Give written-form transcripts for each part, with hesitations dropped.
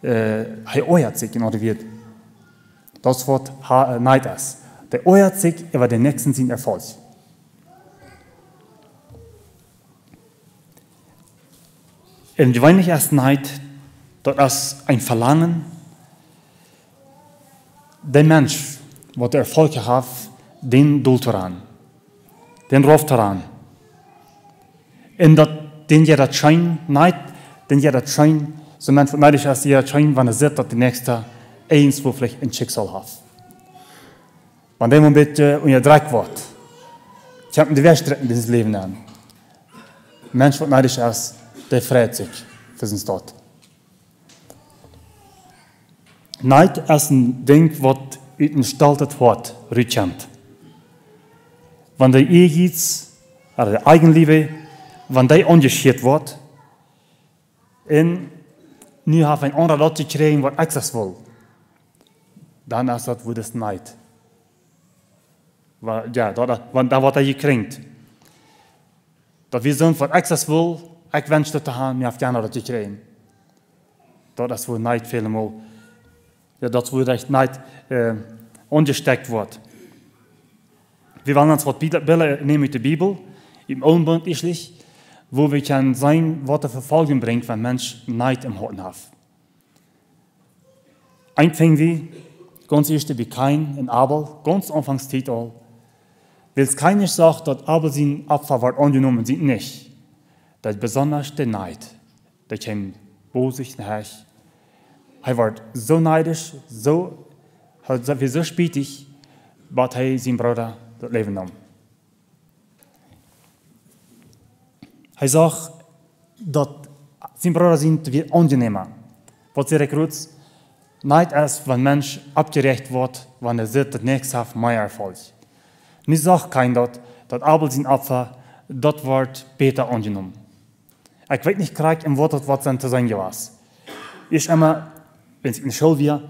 hij ooit zich in orde wird. Das Wort Neid ist. Der ooit sich über den nächsten Sinn Erfolg. Und gewöhnlich ist Neid, das ist ein Verlangen, der Mensch, der Erfolg hat, den Duld daran, den Rauf daran. Und den jeder Schein, Neid, den jeder Schein, so Mensch, neidisch ist jeder Schein, wenn sieht, dass der Nächste eins, wo vielleicht ein Schicksal hat. Wenn der Moment unterdrückt wird, ich habe die Wegstrecken dieses Leben an. Ein Mensch, der neidisch ist, der freut sich für seinen Tod. Neid ist ein Ding, was gestaltet wird, rückend. Wenn der Ehrgeiz, oder die Eigenliebe, wenn der engagiert wird, und nu habe ein anderer Leute gekriegt, was ich das will, dann ist das, wo das Neid. Ja, da wird er gekriegt. Da wir sind, was ich das will, ich wünsche das zu haben, mir auf die andere Leute gekriegt. Das ist, wo Neid vielmal, ja, das, wo echt Neid angesteckt wird. Wir wollen uns was Bilder nehmen mit der Bibel, im Alten Bund ist, wo wir können sein, was der Verfolgung bringt, wenn Mensch Neid im Herzen hat. Einfangen wir, ganz erst wie Kain und Abel, ganz Anfangstitel, weil es keiner sagt, dass Abel sein Opfer wird angenommen, sind nicht. Das ist besonders der Neid, der kommt bosig nachher. Er wird so neidisch, so spietig, dass er seinen Bruder das Leben nahm. Er sagt, dass sein Bruder sind wie angenehmer. Was sehr kurz, Neid ist, wenn ein Mensch abgerecht wird, wenn er sieht, dass nichts hat mehr Erfolg. Nicht sagt kein dass Abel sein Opfer, das wird später angenommen. Ich weiß nicht, im Wort, was dann zu sein gewesen. Ich immer, wenn ich in der Schule war,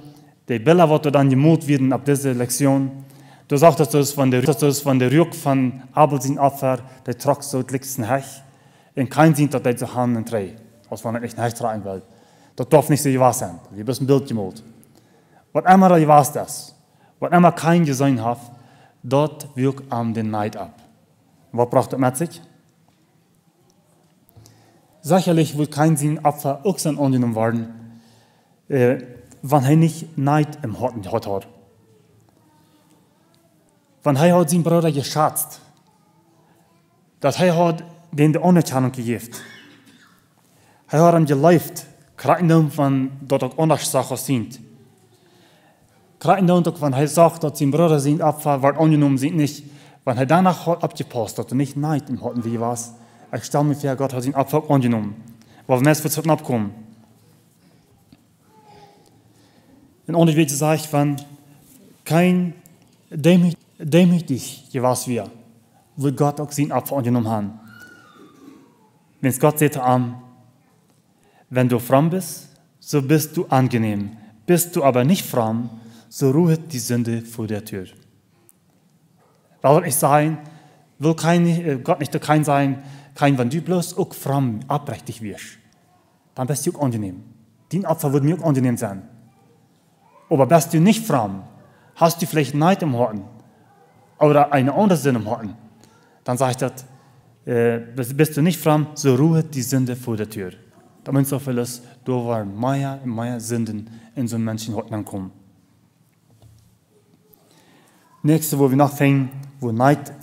die Bilder, die dann gemalt werden ab dieser Lektion, du sagst, dass das von der Rück von Abel sein Opfer, der trug so die liegsten Hech, und kein Sinn, dass der so Hand und Dreh, als wenn er nicht Hech rein will. Das darf nicht so gewesen sein. Wir haben ein Bild gemalt. Was immer da gewesen ist, was immer kein gesehen hat, dort wirkt am den Neid ab. Was braucht das mit sich? Sicherlich wird kein Sinn Opfer auch sein angenommen werden, wenn er nicht Neid im Herzen hat. Wenn er hat seinen Bruder geschätzt, dass er hat den die Anerkennung gegeben. Er hat ihm gelebt, gerade wenn dort auch andere Sachen sind. Gerade wenn er sagt, dass sein Bruder sein Opfer wird angenommen, sind nicht, wenn er danach hat abgepasst, dass er nicht Neid im Herzen wie was. Ich stelle mir vor, Gott hat sein Opfer angenommen. Aber wenn es wird abkommen. In anderen Wegen sage ich, wenn kein demütig gewesen wäre, wird Gott auch sein Opfer angenommen haben. Wenn es Gott sagt wenn du fromm bist, so bist du angenehm. Bist du aber nicht fromm, so ruht die Sünde vor der Tür. Weil ich sagen, will Gott nicht kein sein, wenn du bloß auch fromm, abrechtig wirst, dann bist du auch angenehm. Dein Opfer wird mir auch angenehm sein. Aber bist du nicht fromm, hast du vielleicht Neid im Herzen oder eine andere Sinn im Herzen, dann sage ich das, bist du nicht fromm, so ruht die Sünde vor der Tür. Da meinst du auch vieles, da waren mehr Sünden in so einem Menschen ankommen. Nächste, wo wir nachfangen, wo Neid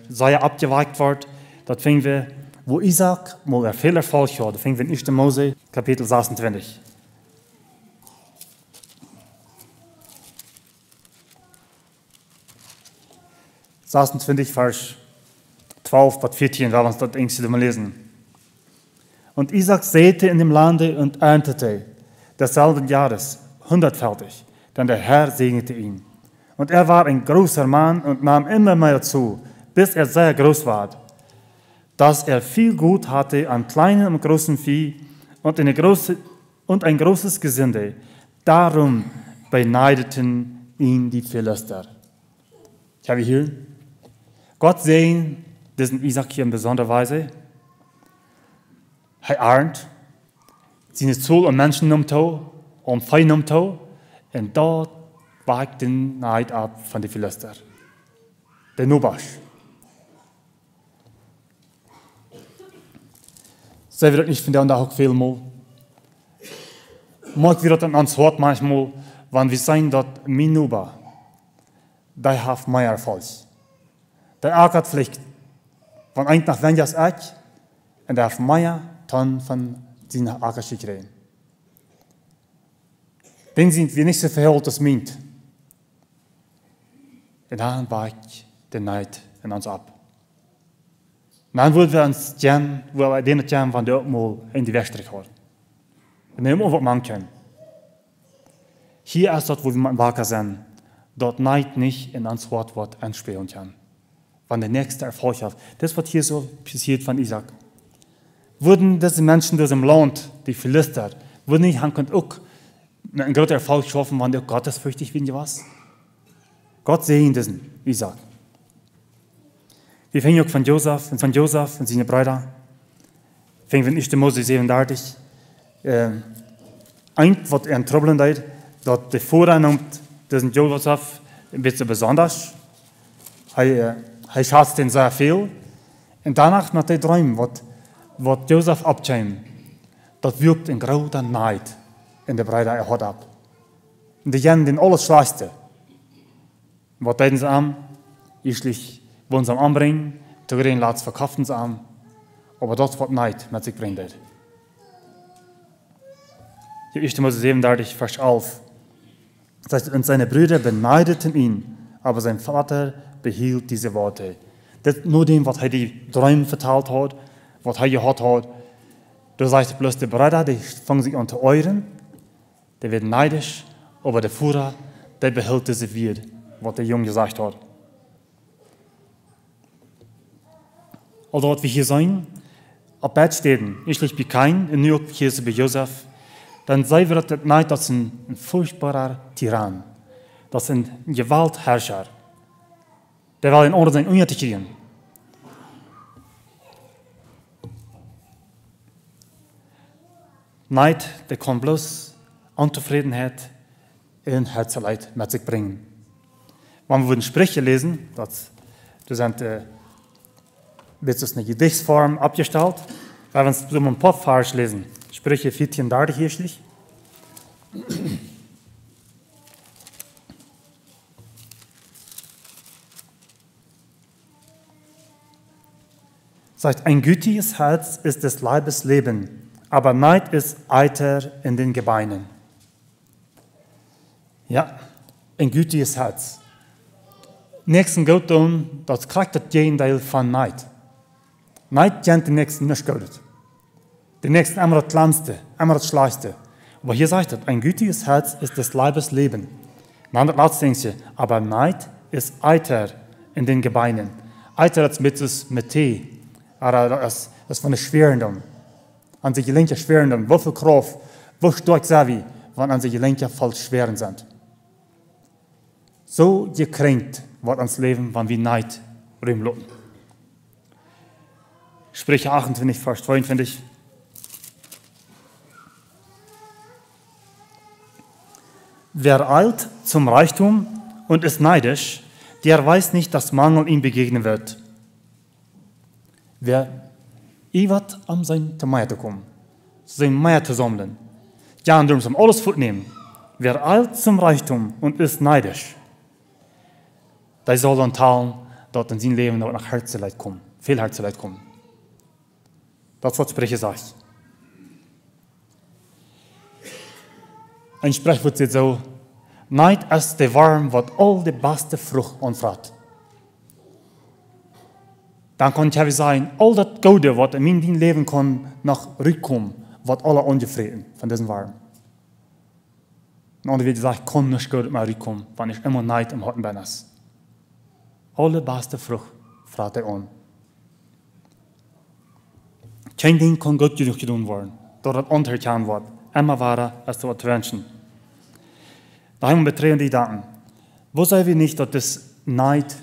sehr abgeweicht wird, das fingen wir, wo Isaac mal ein Fehler falsch hat. Das fingen wir in 1. Mose, Kapitel 26. Vers 12 bis 14, wenn wir uns das ängstlich mal lesen. Und Isaac säte in dem Lande und erntete desselben Jahres 100-fältig, denn der Herr segnete ihn. Und er war ein großer Mann und nahm immer mehr zu, bis er sehr groß war, dass er viel Gut hatte an kleinem und großem Vieh und ein großes Gesinde. Darum beneideten ihn die Philister. Ich habe hier, Gott sehen diesen Isaac hier in besonderer Weise. Er ahnt, seine Zoll und Menschen nimmt, fein om toe, en dort wagt den Neid ab von den Philister. Der Nubasch. Zij wil het niet van de ook veel mal. Maar ik wil dat aan ons hoort manchmal, want we zijn dat mijn Nuba, die heeft meer erfolg. Die ook had vliegt, van eind nach wenn jas ik, en die heeft meer dan van zijn akkers gekregen. Den sind wir nicht so verhüllt als meint. En dan wacht de Neid in ons ab. Dan willen we ons tjen, wil we den tjen van de opmol in die wegstrik houden. En neem wat man kan. Hier ist das, wo wir wacker sind, dort Neid nicht in ons Wort anspielen kann. Wann der nächste Erfolg hat. Das, was hier so passiert von Isaac. Würden diese Menschen durch im Land, die Philister, würden nicht haben können, auch einen großen Erfolg schaffen, wenn der gottesfürchtig wie was? Gott sehen diesen Isaac. Wir fingen auch von Josef und seine Brüder. Fingen wir nicht Mose 37. Was ein Trouble hat, dass der Vorher nimmt, diesen Josef ein bisschen besonders. Er schätzt ihn sehr viel. Und danach nach den Träumen, was Josef abschämt, das wirkt ein großer Neid in der Brüder er hat ab. Und die gehen den alles Schlechte. Was täten sie an? Schließlich wollen sie ihn anbringen, zu gehen lassen, verkaufen sie an. Aber das wird Neid mit sich bringen. Die 1. Mose 37, Vers 11. Das heißt, und seine Brüder beneideten ihn, aber sein Vater behielt diese Worte. Das nur dem, was er die Träume verteilt hat, was er gehört hat. Du sagst bloß, die Brüder, die fangen sich an zu euren, die werden neidisch, aber der Führer, der behält diese Wort, was der Junge gesagt hat. Also, was wir hier sehen, ab Bett stehen, ich bin kein, in New York hier ist bei Josef, dann sei wir das Neid, das ist ein furchtbarer Tyrann, das ist ein Gewaltherrscher, der will in Ordnung sein, unnötig. Neid, der kann bloß Unzufriedenheit in Herzeleid mit sich bringen. Wenn wir Sprüche lesen, das sind wird eine Gedichtsform abgestellt, weil wir uns so ein paar Vers lesen. Sprüche 34 hier schließlich. Sagt, ein gütiges Herz ist des Leibes Leben, aber Neid ist Eiter in den Gebeinen. Ja, ein gütiges Herz. Nächsten Gott tun, das kriegt das Gegenteil von Neid. Neid kennt den Nächsten nicht gut. Den Nächsten einmal das Kleinste, einmal das Schlechte. Aber hier sagt es, ein gütiges Herz ist des Leibes Leben. Man hat das Dingchen, aber Neid ist Eiter in den Gebeinen. Eiter ist mit Tee. Das ist von der Schwerenden. An die Gelenke schwerenden. Wie viel Kraft, wie stark sind wir, wenn an die Gelenke voll schweren sind. So gekränkt wird uns Leben, wenn wir Neid rumloten. Sprüche 28, Vers 22. Wer eilt zum Reichtum und ist neidisch, der weiß nicht, dass Mangel ihm begegnen wird. Wer iwat am sein Meier zu kommen, sein Meier zu sammeln, ja, und darum alles fortnehmen. Wer eilt zum Reichtum und ist neidisch, der soll dann teilen, dass in sein Leben noch nach Herzeleid kommen, viel Herzeleid kommen. Das, was Sprüche sagt. Ein Sprichwort sagt so, Neid ist der Wurm, was all die beste Frucht anfragt. Dann kann ich sagen, all das Gute, was in meinem Leben kann, nach rückkommen, wird alle ungefrieden von diesem Wurm. Und andere wird gesagt, ich kann nicht gut mehr rückkommen, wenn ich immer Neid im Herzen bin. Alle beste Frucht fragt er an. Kein Ding kann gut genug getan werden, dort das untergetan wird, immer wahrer als zu wünschen. Daheim betreten die Daten. Wo sei wir nicht, dass das Neid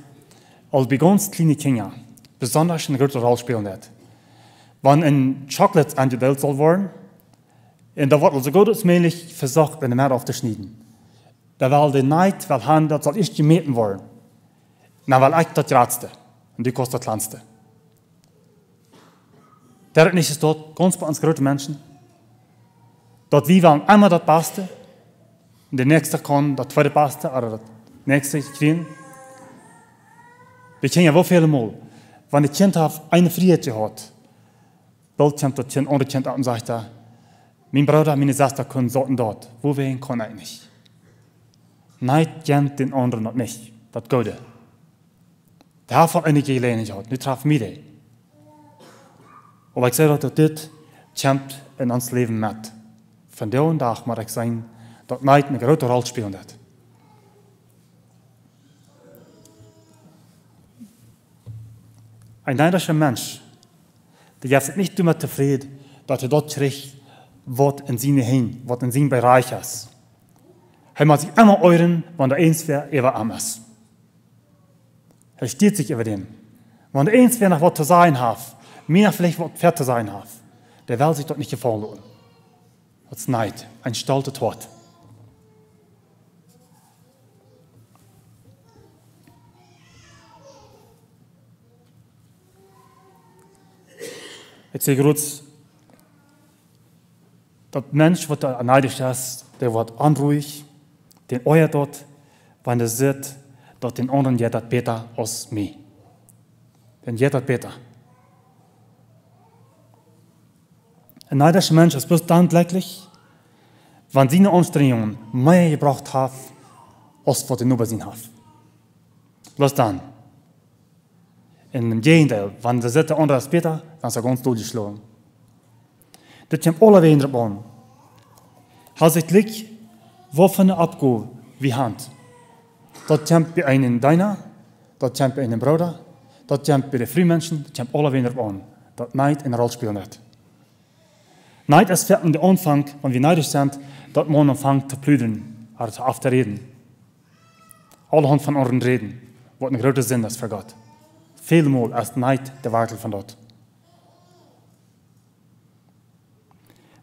als bei ganz kleinen Kindern besonders eine große Rolle spielen wird? Wenn ein Chocolate angedealt soll werden, En dat wordt zo goed als mogelijk verzocht in de midden af te snijden. Terwijl de nijd wil gaan, dat zal eerst gemeten worden. Dan wil ik dat laatste. En die kost het laatste. Dat is niet gestaan, ons bij ons grote mensen. Dat wie wel einmal dat beste. De nächste kan dat tweede beste, of dat nächste kriegen. We kennen wel veel mal. Wanneer het kind heeft een vrijheid gehad, dan komt dat kind andere kind aan en zegt, mijn broeder, mijn zuster kunnen zo'n dat. Wohin kan ik niet. Neid kent den anderen nog niet. Dat Gode. Daar heeft een gelegenheid gehad. Nu traf mij dat. Maar ik zeg dat dit komt in ons leven met. Van die dag mag ik zeggen dat neid een grote rol speelt. Een neidige mens, die heeft het niet toe met tevreden dat hij dat krijgt wat in zijn heen, wat in zijn bereik is. Hij moet zich immer euren, wanneer er eens weer even am is. Hij steht zich over dem. Wanneer er eens weer nog wat te zijn heeft, meer vielleicht wat ver te zijn heeft, der will sich dort nicht gefallen lassen. Dat is neid, een stolte Tod. Ik zeg groot, dat mens wat neidisch is, der wordt onruhig, den euert dort, wanneer zit, dat den anderen jet dat beter als mij. Den jet dat beter. Een neidische mens is bloß dann glücklich, wanneer zijn Anstrengungen mehr gebracht heeft, als wat hij nu bezien heeft. Bloß dann. In het gegenteil, wanneer ze zitten onder is beter, dan is hij ganz doodgeslagen. Dit komt alle wegen erop aan. Als het lijkt, waarvan de opgave wie hand. Dat komt bij een deiner, dat komt bij een broeder, dat komt bij de vrienden, dat komt alle wegen erop aan. Dat neid een rol speelt net. Neid is verder de aanvang, wanneer we neidig zijn, dat man aanvangt te pluderen, af te reden. Alle hand van anderen reden, wat een grote zin is voor God. Veelmaal is neid de wortel van dat.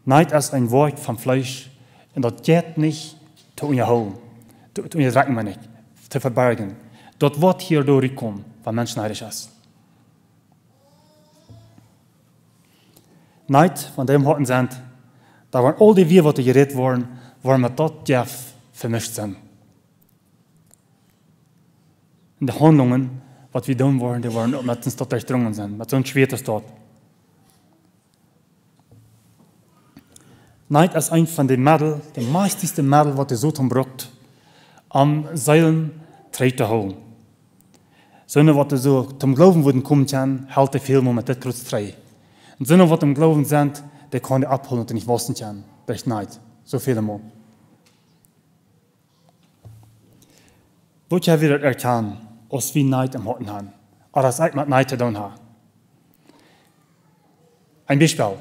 Neid is een woord van vlees en dat gaat niet te onderhouden, te onderdrukken maar niet, te verbergen. Dat wordt hierdoor gekomen, wat mensen neidig is. Neid, van dem houten zijn, dat waren al die weer wat er gered worden, waar met dat jef vermischt zijn. En de handelingen, wat we doen worden, die waren ook met ons tot doordrongen zijn, met zo'n schwere staat. Neid is een van de middelen, de meestigste middel wat de zoet gebruikt, om zeilen trouw te houden. Zonder wat er zo te geloven worden komt, helpt hij veel meer met dit groot trouw. En zonder wat hem geloven zijn, die kan hij abholen und nicht wassen kann. Das ist Neid. So viele Mal. Wat jij weer erkennen, als we Neid im Herzen haben. Oder als ik met Neid te doen habe. Ein Beispiel.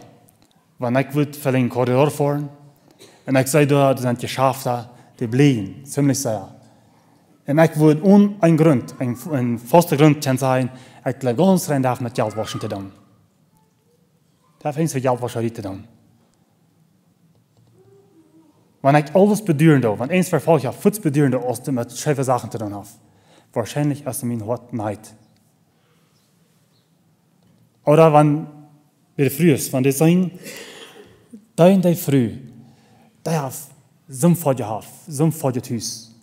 Wenn ich für den Korridor fahren und ich sehe, da sind Geschäfte, die blieben, ziemlich sehr. Und ich würde ohne einen Grund, ein fester Grund kann sein, ich bleibe ganz rein darf mit Geldwaschen zu tun. Das ist für Geldwaschen zu tun. Wenn ich alles bedürende, wenn eins verfolgt, ja, Futz bedürende, als du mit schiefe Sachen zu tun hast, wahrscheinlich ist mein Hort Neid. Oder wenn wir früh, wenn die sagen, die früh, die haben Sumpfhäute gehabt, Sumpfhäute Hüs.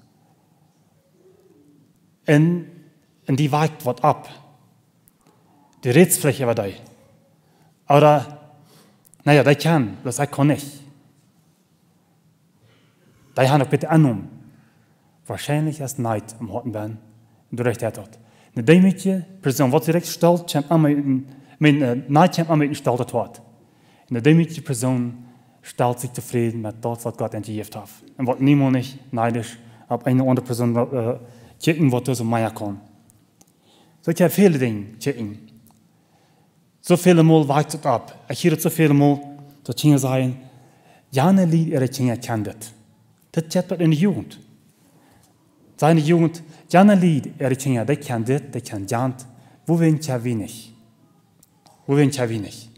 Und die weicht was ab. Die Rätsfläche war die. Oder, naja, die kann, das ich kann nicht. Die haben auch bitte angenommen. Wahrscheinlich ist Neid am Horten ben, und du recht hat. Eine dämliche Person, was direkt stellt, kommt an mit Neid kommt an mit gestaltet wird. Eine dämliche Person stellt sich zufrieden mit das, was Gott entgegeben hat. Und wird niemand nicht neidisch auf eine andere Person checken, was du so mehr kann. So, ich habe viele Dinge checken. So viele Mal weicht es ab. Ich höre so viele Mal, dass Kinder sagen, jene Lied ihre Kinder kennen das. Das geht in der Jugend. Seine Jugend, jene Lied ihre Kinder, die kennen das, die kennen das. Wo wir ja wenig. Wo wir ja wenig.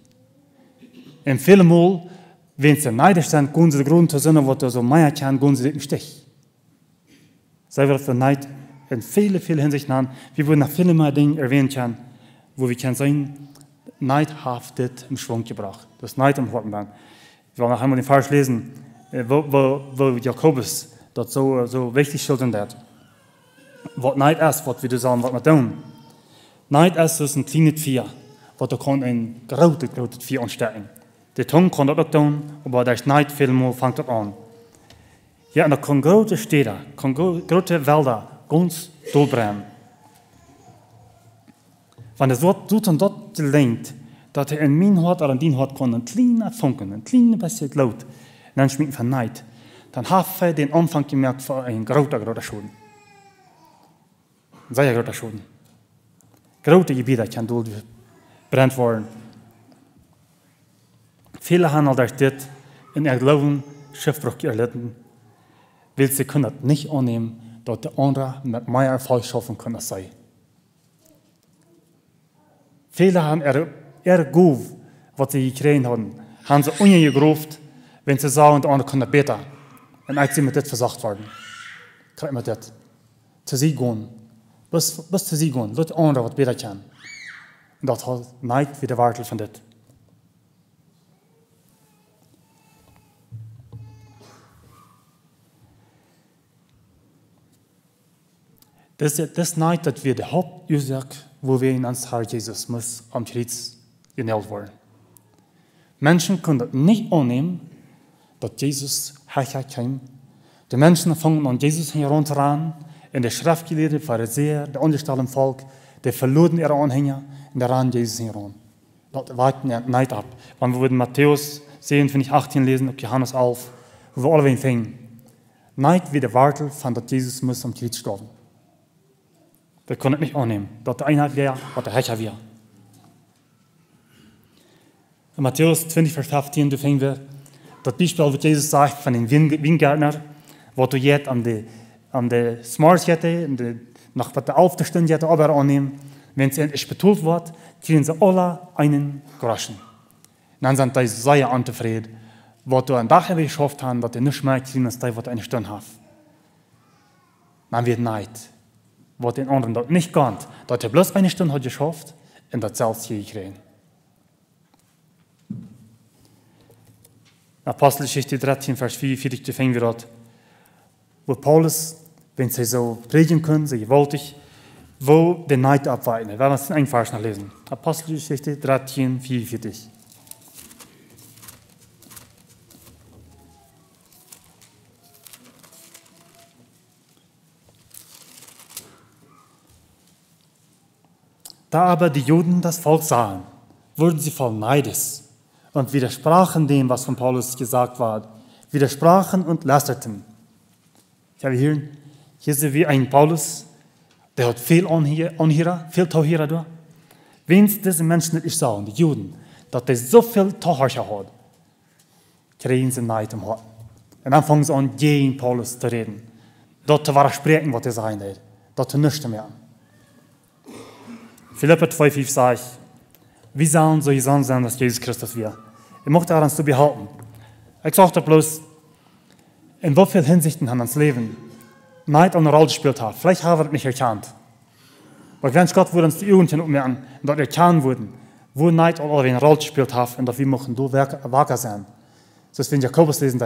Und viele Mal wenn sie neidisch sind, gehen sie den Grund zu sehen, was so mehr kann, gehen sie im Stich. Sei wird für Neid in viele Hinsichten an, wie wir noch viele mehr Dinge erwähnen können, wo wir können sagen, Neid hat das im Schwung gebracht. Das Neid im Hortenband. Wir wollen noch einmal den Vers lesen, wo Jakobus das so wichtig schildern hat. Was Neid ist, was wir da sagen, was wir tun. Neid ist ein kleines Vier, was da kann ein großes Vier anstecken. Die Tongue kann das auch tun, aber das Neid vielmal fängt das an. Ja, und da kann große Städte, große Wälder ganz durchbrennen. Wenn es dort dort gelingt, dass er in mein Hort oder in dein Hort kann ein kleiner Funken, ein kleines bisschen Laut, dann schmeckt von Neid, dann hat er den Anfang gemerkt für einen großen Schaden. Sehr großer Schaden. Große Gebiete können durchbrennt werden. Viele haben all das in ihr Glauben Schiffbruch erlitten, weil sie können nicht annehmen, dass der andere mit mehr Erfolg schaffen kann als sie. Viele haben ihr Guf, was sie gekriegt haben sie ungegruft, wenn sie sagen, der andere kann besser. Und als sie mit das versagt worden, kriegt man das. Zu sie gehen. Bis zu sie gehen. Lass der andere, was besser kann. Und das hat Neid wie der Wartel von das. Das Neid, das wir die Hauptursache, wo wir in ans Herr Jesus muss am Kreuz genäht worden. Menschen können das nicht annehmen, dass Jesus herkam. Die Menschen fangen an Jesus herunteran, in der Schriftgelehrten, Pharisäer, der unterstellten Volk, die verloren ihre Anhänger und der ran Jesus heran. Das warten Neid ab. Wenn wir in Matthäus 10, 18 lesen, und Johannes 11, wo wir alle fingen. Neid wie der Wartel von dass Jesus muss am Kreuz sterben. Wir können es nicht annehmen, dass der Einheit wäre, was der Herrscher wäre. In Matthäus 20, Vers 15, da finden wir das Beispiel, was Jesus sagt von den Weingärtner, wo du jetzt an der Smart hätte, nach der Aufstehung hätte, aber annehmen, wenn es endlich betont wird, kriegen sie alle einen Groschen. Dann sind die sehr unzufrieden, was du an Dach geschafft hast, dass du nicht mehr kriegen, als die, was eine Stunde hast. Dann wird Neid. Was den anderen dort nicht gönnt, dass er bloß eine Stunde hat geschafft und das selbst hier gekriegt. Apostelgeschichte 13, Vers 44, da finden wir dort, wo Paulus, wenn sie so predigen können, so gewaltig, wo der Neid abweiten. Wir werden uns einen Vers noch lesen. Apostelgeschichte 13, 44. Da aber die Juden das Volk sahen, wurden sie voll Neides und widersprachen dem, was von Paulus gesagt war, widersprachen und lästerten. Ich habe hier sehen wir einen Paulus, der hat viel Anhörer, viel Tauhierer da. Wenn es diese Menschen nicht sagen, die Juden, dass der so viel Tauhierer hat, kriegen sie Neid im Herzen. Und dann fangen sie an, gegen Paulus zu reden. Dort war sprechen, was er sagen hat. Dort nichts mehr. Philipper 2,5 sagt, wie sollen so sein, dass Jesus Christus wir? Ich möchte daran zu behalten. Ich sage bloß, in wie vielen Hinsichten haben uns Leben Neid eine Rolle gespielt hat. Vielleicht haben wir das nicht erkannt. Aber wenn Gott würde uns die Augen ummerken, dass erkannt wurden, wo Neid eine Rolle gespielt hat und dass wir möchten wacker sein. So ist, wenn Jakobus lesen,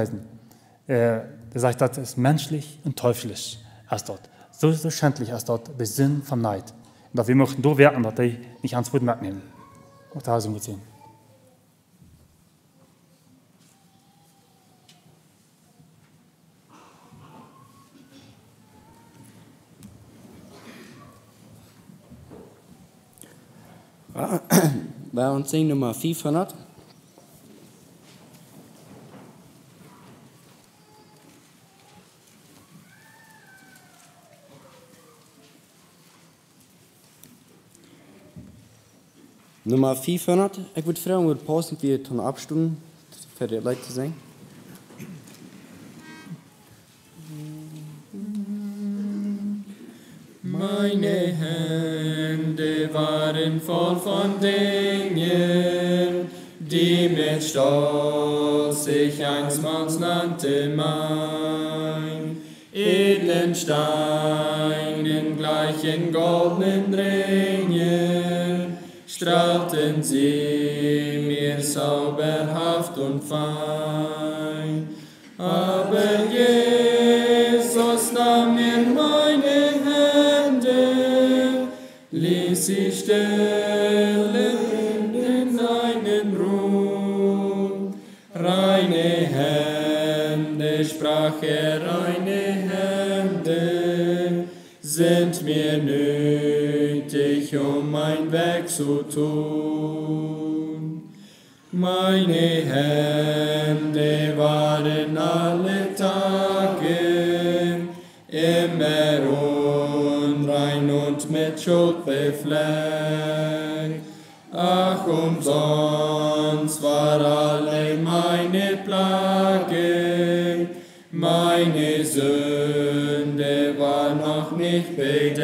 der sagt, das ist menschlich und teuflisch. Erst dort. So schändlich ist dort der Sinn von Neid. Und dass wir möchten so wirken, dass die nicht ans Wort mitnehmen. Auch da ist es gesehen. Bei uns singen Nummer 500. Nummer 500. Ich würde fragen, ob wir pausen, wie wir abstimmen, für die Leute zu singen. Meine Hände waren voll von Dingen, die mit Stolz ich einstmals nannte mein, edlen Stein in gleichen goldenen Ringen, strahlten sie mir sauberhaft und fein. Aber Jesus nahm mir meine Hände, ließ sie stellen in seinen Ruhm. Reine Hände, sprach er, reine Hände sind mir nötig, um mein Werk zu tun. Meine Hände waren alle Tage immer unrein und mit Schuld befleckt. Ach, umsonst war alle meine Plage, meine Sünde war noch nicht bedeckt.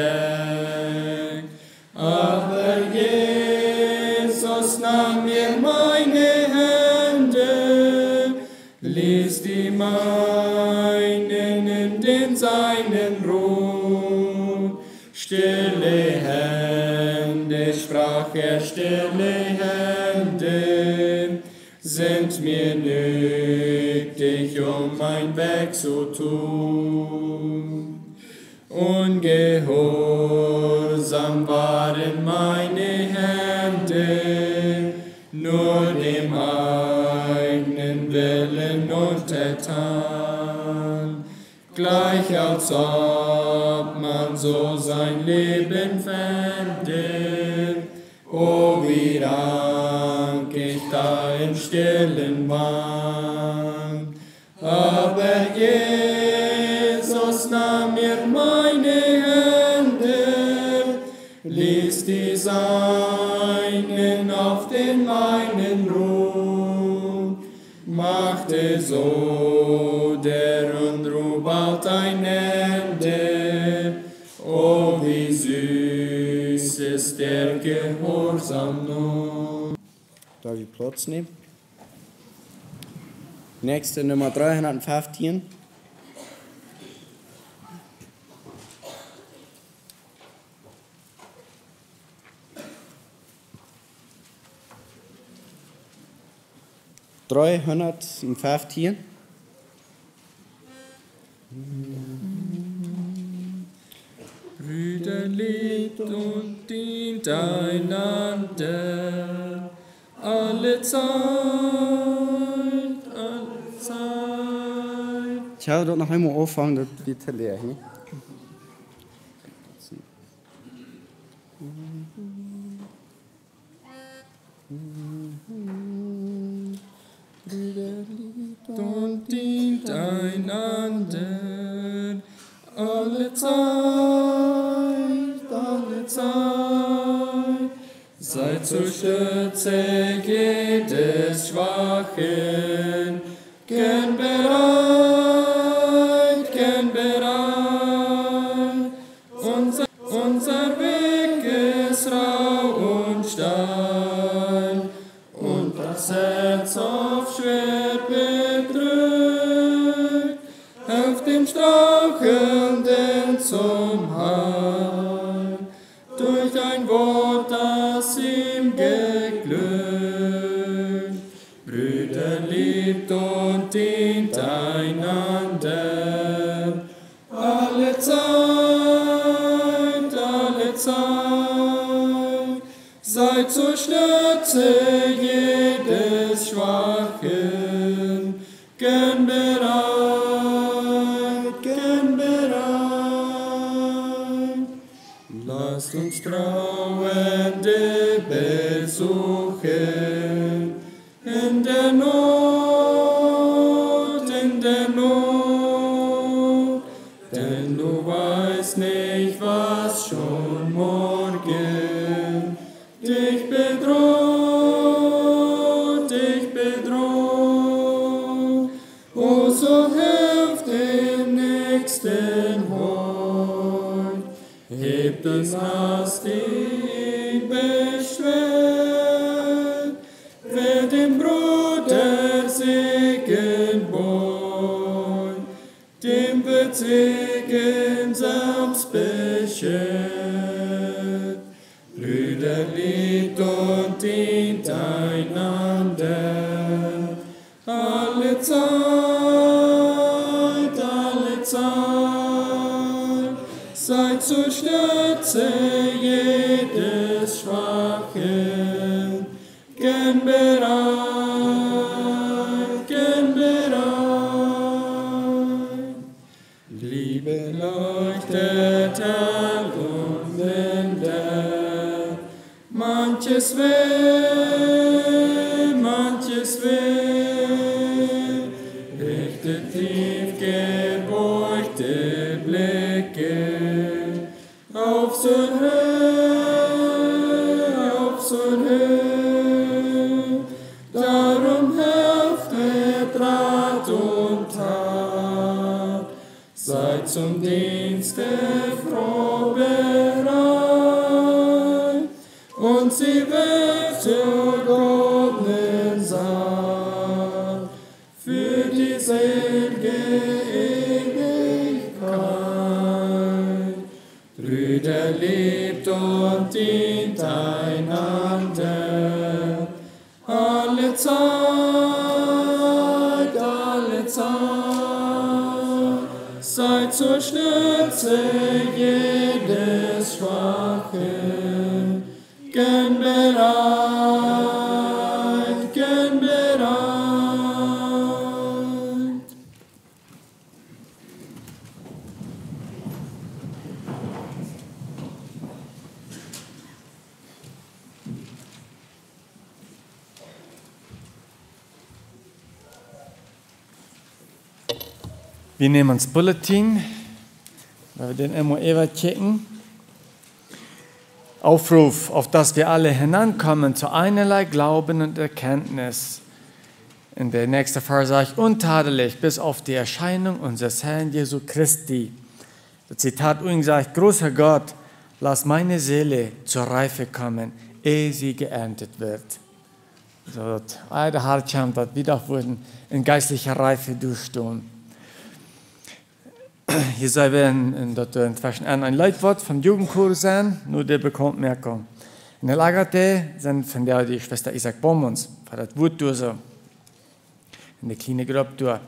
Aber Jesus nahm mir meine Hände, ließ die meinen in den seinen ruhen. Stille Hände, sprach er, stille Hände sind mir nötig, um mein Werk zu tun. Ungehorsam waren meine Hände, nur dem eigenen Willen untertan. Gleich als ob man so sein Leben fände, oh, wie rank ich da im Stillen war. Aber Jesus nahm mir meine Hände, ließ die seinen auf den meinen ruhen, machte so der Unruhe bald ein Ende. Oh, wie süß ist der Gehorsam nun. Darf ich Platz nehmen? Nächste Nummer 315. Brüder, liebt und dient einander alle Zeit, alle Zeit. Ich habe dort noch einmal anfangen, das wird leer. Ne? Brüder, liebt und dient einander alle Zeit, alle Zeit. Seid zur Stütze jedes Schwachen, gern bereit, gern bereit. Unser Weg ist rau und steil und das Herz oft schwer bedrückt, helft dem Strauchelnden zum Heil, durch ein Wort, das ihm geglückt. Brüder, liebt und dient einander alle Zeit, alle Zeit. Seid zur Stütze jedes Schwachen, gern bereit, gern bereit. Lasst uns Trauernde besuchen, in der Not, in der Not. Denn du weißt nicht, was schon morgen dich bedroht, dich bedroht. O, so hilf dem Nächsten heut, hebt das hast ihn beschwert, wer dem Bruder dem wird Segen selbst beschert. Brüder, liebt und dient einander, alle Zeit, alle Zeit. Seid zur Stütze jedes Schwachen, gern bereit, gern bereit. Liebe leuchtet hell und Länder, manches weh, manches weh, richtet tief gebeugte Blicke auf zur Höhe, auf zur Höhe. Darum helft mit Rat und Tat, seid zum Dienste froh bereit, und sie wirft zur goldenen Saat für die selige Ewigkeit. Brüder, liebt und dient einander, alle Zeit, alle Zeit. Seid zur Stütze jedes Schwachen, gern bereit, gern bereit. Wir nehmen uns Bulletin, weil wir den immer checken. Aufruf, auf dass wir alle hinankommen zu einerlei Glauben und Erkenntnis. In der nächsten Vers sage ich, untadelig bis auf die Erscheinung unseres Herrn Jesu Christi. Das Zitat übrigens sagt, großer Gott, lass meine Seele zur Reife kommen, ehe sie geerntet wird. So, der Hartscham, das wieder wurden in geistlicher Reife durchstehen. Hier sei wir inzwischen ein Leitwort vom Jugendkurs sein, nur der bekommt Merkung. In der Lagerte sind von der die Schwester Isaac Bommons, war das Wort durch so, in der kleinen Gruppe durch.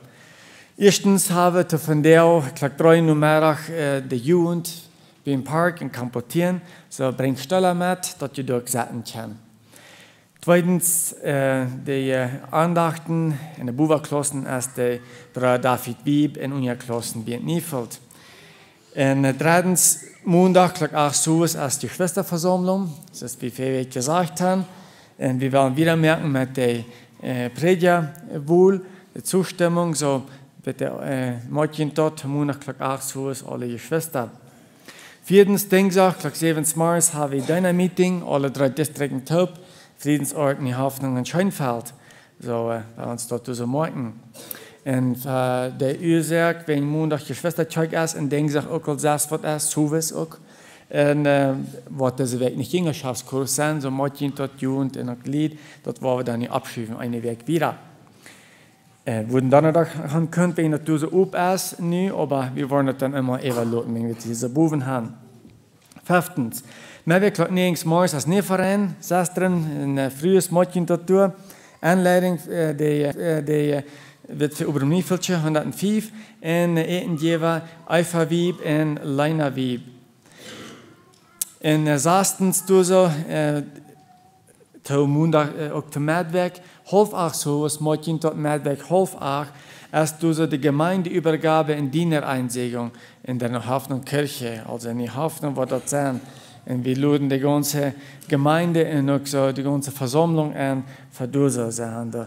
Erstens habe ich von der, ich glaube, 3 Numerach, der Jugend beim Park in Kampotieren, so bringt Stelle mit, dass ihr dort gesetzen kann. Zweitens, die Andachten in der Buwa-Klassen ist der Bruder David Wieb in unserer Klassen bei Niefeld. Und drittens, Montag, gleich 8 Uhr, ist die Schwesterversammlung. Das ist, wie wir gesagt haben. Und wir werden wieder merken mit der Prediger wohl, die Zustimmung, so bitte Mädchen dort, Montag, gleich 8 Uhr, alle Geschwister. Viertens, Dienstag, gleich 7. März, haben wir ein Meeting, alle 3 Distrikten top. Friedensort in die Hoffnung in Schönfeld. So, bei uns dort so morgen. Und der Ursache, wenn Montag die Schwester zeug ist, und denkt sich auch, als was ist, zuwiss auch. Und was das Weg nicht Jüngerschaftskurs sein, so Mädchen dort Jugend und ein Glied, dort wollen wir dann die abschieben, einen Weg wieder. Wurden dann noch haben können, wenn das so up ist, nie, aber wir wollen das dann immer evaluieren, wenn wir diese Buben haben. Fünftens. Wir haben nirgends morgens als Neverein, Sestren, ein frühes Mädchen dort durch. Anleitung, die wird für über Niefeltje 105 und Etenjever, Eiferwieb und Leinerwieb. Und sastens du so, Montag auch zum Medweg, 7:30 so, das Mädchen dort Medweg, 7:30, erst du so die Gemeindeübergabe in Dienereinsegung in der Hoffnung Kirche, also in die Hoffnung, wo dort sein. Und wir luden die ganze Gemeinde und auch so die ganze Versammlung an, für diese Sachen.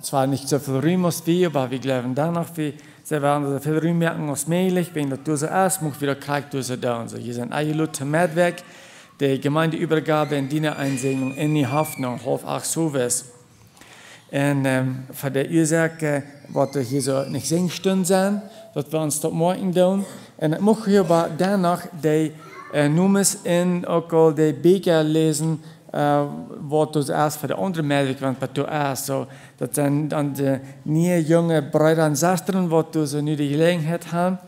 Zwar nicht so viel Rümmers wie, aber wir glauben danach, sie werden so viel Rühm merken als möglich, wenn das diese ist, muss wieder kriegt diese da. Also hier sind alle Leute mit weg, die Gemeindeübergabe in Dienereinsegnung in die Hoffnung, 7:30 so was. Und für die Ursache, was wir hier so nicht Singstunden sein, dass wir uns dort morgen tun. Und ich möchte aber danach die Nummer in auch die Bücher lesen wat dus erst voor de andere medewerker, want wat du erst zo, dat zijn dan de nieuwe jonge broeder en zusteren, wat dus nu de gelegenheid hebben.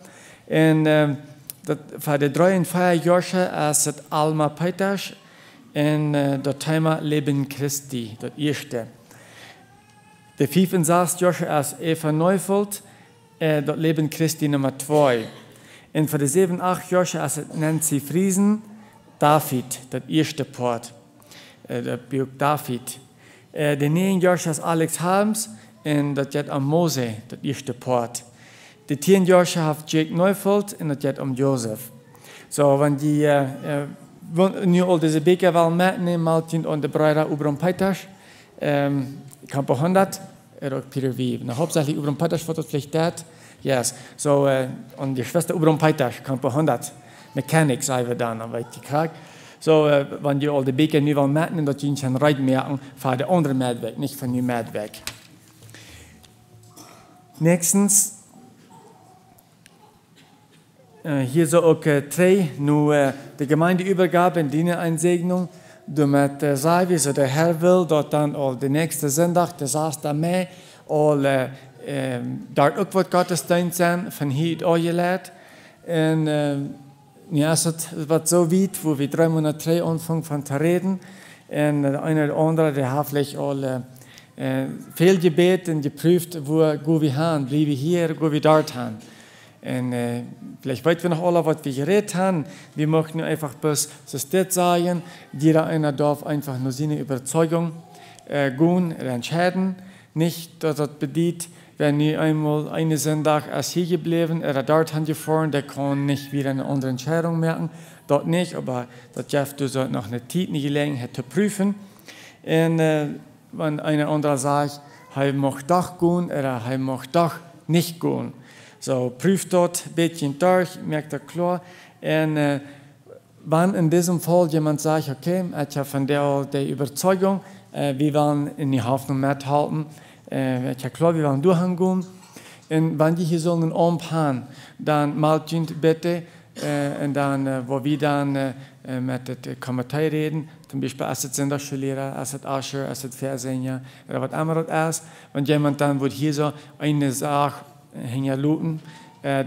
En dat voor de 43 jaar is het Alma Peters en dat thema Leben Christi, dat eerste. De 65 jaar is Eva Neufeld, dat Leben Christi nummer 2. En voor de 87 jaar is het Nancy Friesen, David, dat eerste poort. Dat Buik David. De 9 jaar is Alex Harms en dat gaat om Mose, dat eerste poort. De 10 jaar heeft Jake Neufeld en dat gaat om Jozef. Zo, want die nu al deze beker wel metnemen, Martin en de Bruder Ubron Peters, kan på 100, ook Peter Wieb. Nou, hauptsächlich Ubron Peters wordt het vielleicht dat. Yes, so, und die Schwester Ubron Peters kan på 100. Mechanics zijn we dan weet je krijgt. Zo, wanneer je al de beker nu wel metnemen, dat je niet kan rijden merken voor de andere medwerk, niet voor nu medwerk. Nächstens, hier so ook 3, nu de Gemeindeübergabe en Diensteinsegnung. Damit sagen wir, so der Herr will, dat dan al de nächste Sonntag, de 6. Mai, al daar ook wat Gottesdienst zijn, van hier al geleerd. En ja, het wordt zo weit, wo wir 303 anfangen van te reden. En de eine oder andere, der hat vielleicht al veel gebeten en geprüft, wo wir haben, wie wir hier, wo wir dort haben. Und vielleicht weten wir noch alle, was wir geredet haben. Wir möchten nur einfach bloß das sagen. Jeder einer darf einfach nur seine Überzeugung gehen, entscheiden. Nicht, dass das bedeutet, wenn wir einmal einen Sonntag erst hier geblieben, dort haben gefahren, der kann nicht wieder eine andere Entscheidung merken. Dort nicht, aber das gibt du noch eine Zeit, eine Gelegenheit zu prüfen. Und wenn einer andere sagt, er mag doch gehen oder er mag doch nicht gehen. So, prüft dort ein bisschen durch, merkt klar. Und wenn in diesem Fall jemand sagt, okay, ich habe von der Überzeugung, wir wollen in die Hoffnung mithalten, ich habe klar, wir wollen durchgehen. Und wenn die hier so einen Abend haben, dann meldet bitte, und dann, wo wir dann mit dem Komitee reden, zum Beispiel als het Sonntagsschullehrer, als het Ascher, als het Versänger, oder was anderes ist, wenn jemand dann wird hier so eine Sache hinterluten,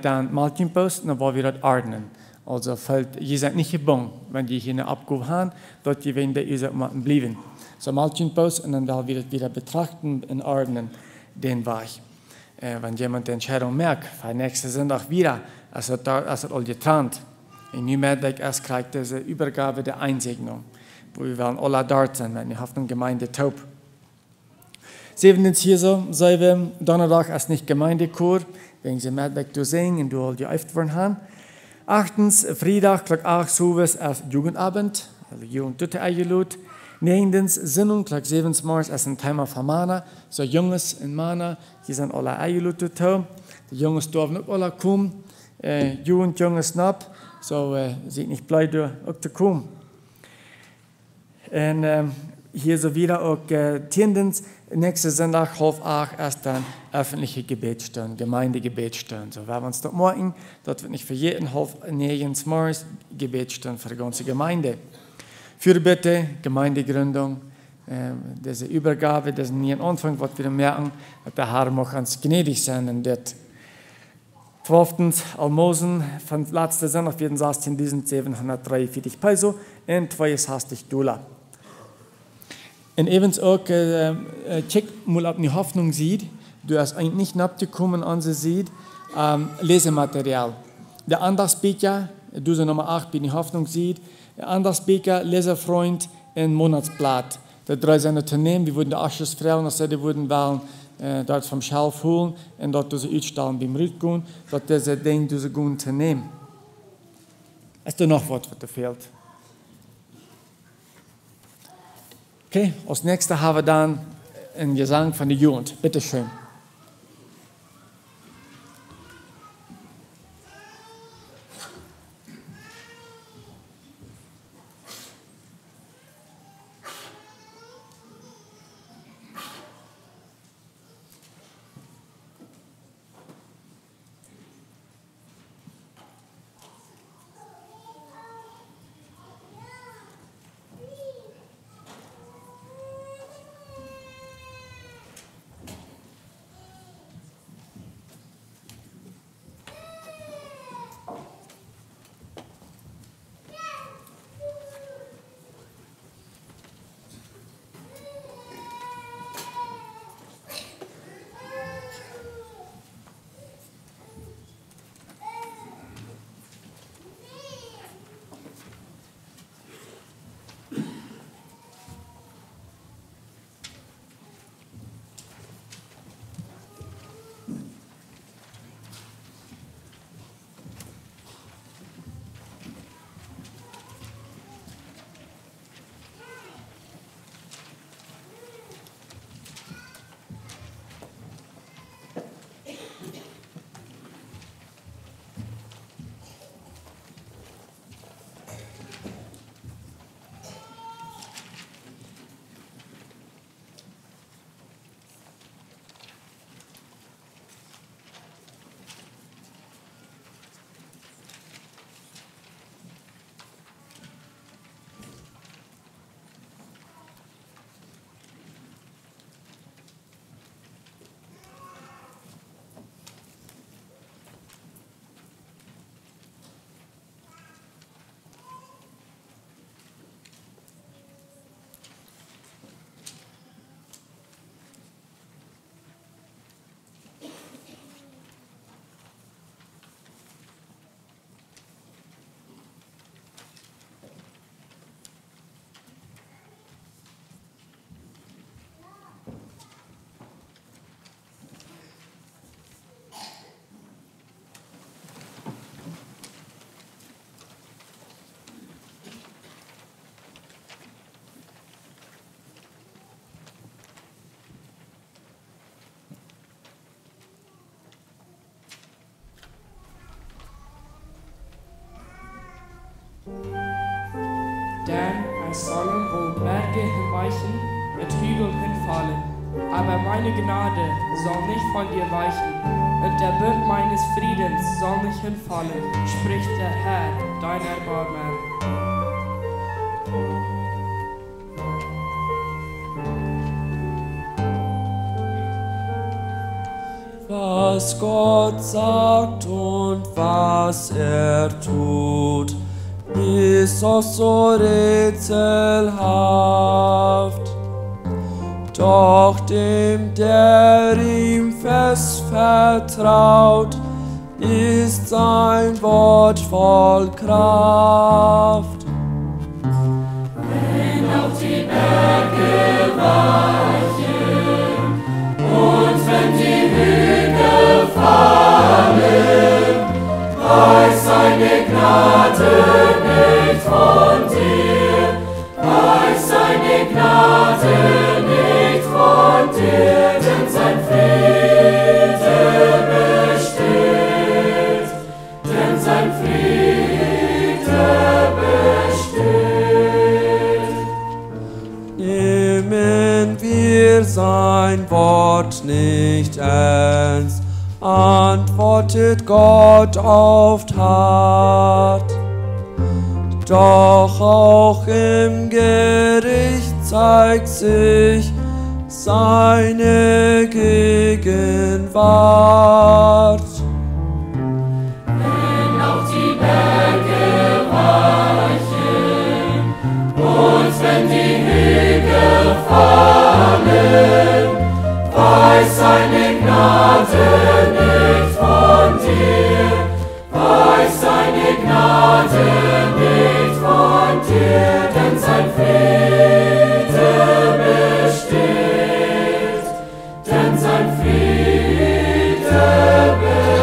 dann mal den Post, dann wollen wir das ordnen. Also, ihr seid nicht gebunden, wenn die hier eine Abgabe haben, dort die werden ihr seid bleiben. So, mal den Post und dann werden wir das wieder betrachten und ordnen, den Weg. Wenn jemand die Entscheidung merkt, für nächsten Sonntag wieder, als es all getrennt. In Nürnberg erst kriegt diese Übergabe der Einsegnung, wo wir werden alle dort sein, wenn die Hoffnung Gemeinde taub. 7. hier so, sei wir Donnerstag als nicht Gemeindechor, wegen sie Medweg zu singen und du all geöffnet worden haben. 8. Freitag, Klock 8 Service als Jugendabend, also Jugend Tüte eingelut. 9. Sinnung, Klock 7 Mars als ein Thema von Mana, so Jungs in Mana, die sind alle eingelut. Die Jungs dürfen auch alle kommen, Jugend, Jungs knapp, so sind nicht blöd, auch zu kommen. Und hier so wieder auch Tiendens, nächste Sonntag, 7:30, erst dann öffentliche Gebetsstunde, Gemeindegebetsstunde. So, wir uns dort morgen, dort wird nicht für jeden 8:30 morgens Gebetsstunde für die ganze Gemeinde. Fürbitte, Gemeindegründung, diese Übergabe, das ist nie ein Anfang, was wir merken, dass der Herr mag uns gnädig sein in das. 12. Almosen, von letzter Sonntag werden 16.743 Peso und 62 $. Und ebenso auch, check mal, ob die Hoffnung sieht, du hast eigentlich nicht nachgekommen an sie sieht, Lesematerial. Der Andachtsbeker, du so Nummer 8, wie die Hoffnung sieht, der Andachtsbeker, Leserfreund und Monatsblatt. Die 3 sind Unternehmen, die wurden die Aschesfrauen, also die wurden dort vom Schalf holen und dort diese Uitstellen beim Rückgehen, dort diese Dinge, diese guten Unternehmen. Ist da noch was da fehlt? Okay, als nächstes haben wir dann einen Gesang von der Jugend. Bitte schön. Denn es sollen wohl Berge hinweichen, mit Hügeln hinfallen, aber meine Gnade soll nicht von dir weichen, und der Bund meines Friedens soll nicht hinfallen, spricht der Herr, dein Erbarmer. Was Gott sagt und was tut, ist auch so rätselhaft. Doch dem, der ihm fest vertraut, ist sein Wort voll Kraft. Wenn auch die Berge weichen und wenn die Hügel fallen, weiß seine Gnade nicht von dir, weiß seine Gnade nicht von dir, denn sein Friede besteht, denn sein Friede besteht. Nehmen wir sein Wort nicht ernst, antwortet Gott oft hart. Doch auch im Gericht zeigt sich seine Gegenwart. Wenn auch die Berge weichen und wenn die Hügel fallen, weiß seine Gnade nicht von dir, weiß seine Gnade nicht von dir, denn sein Friede besteht, denn sein Friede besteht.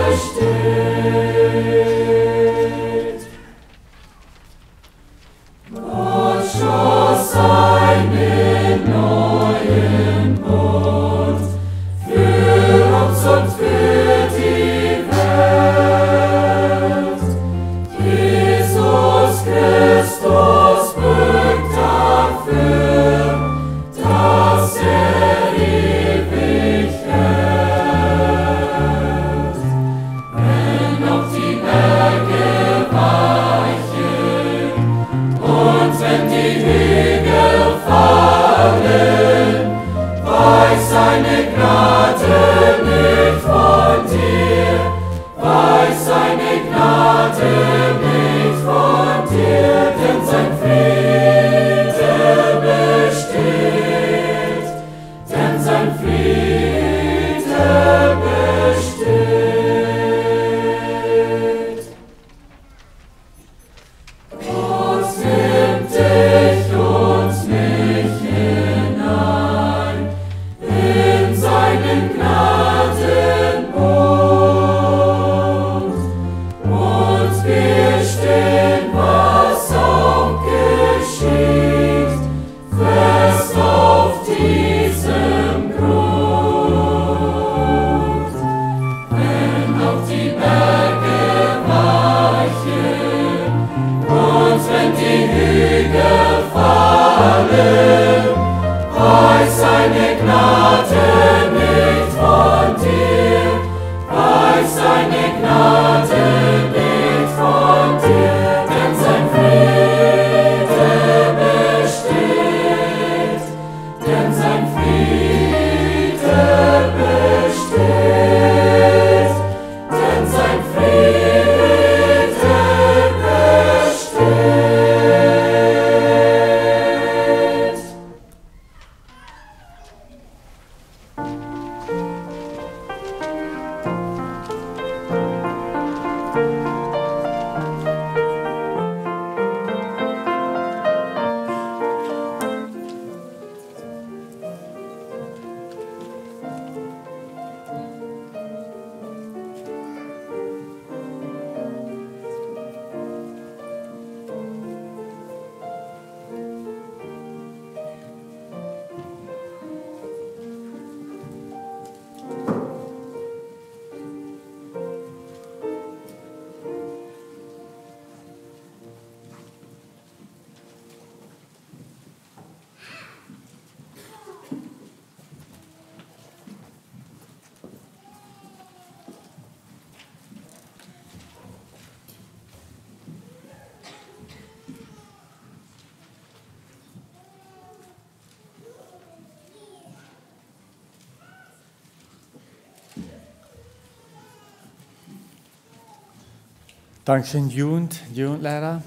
Dankeschön, Jugendlehrer.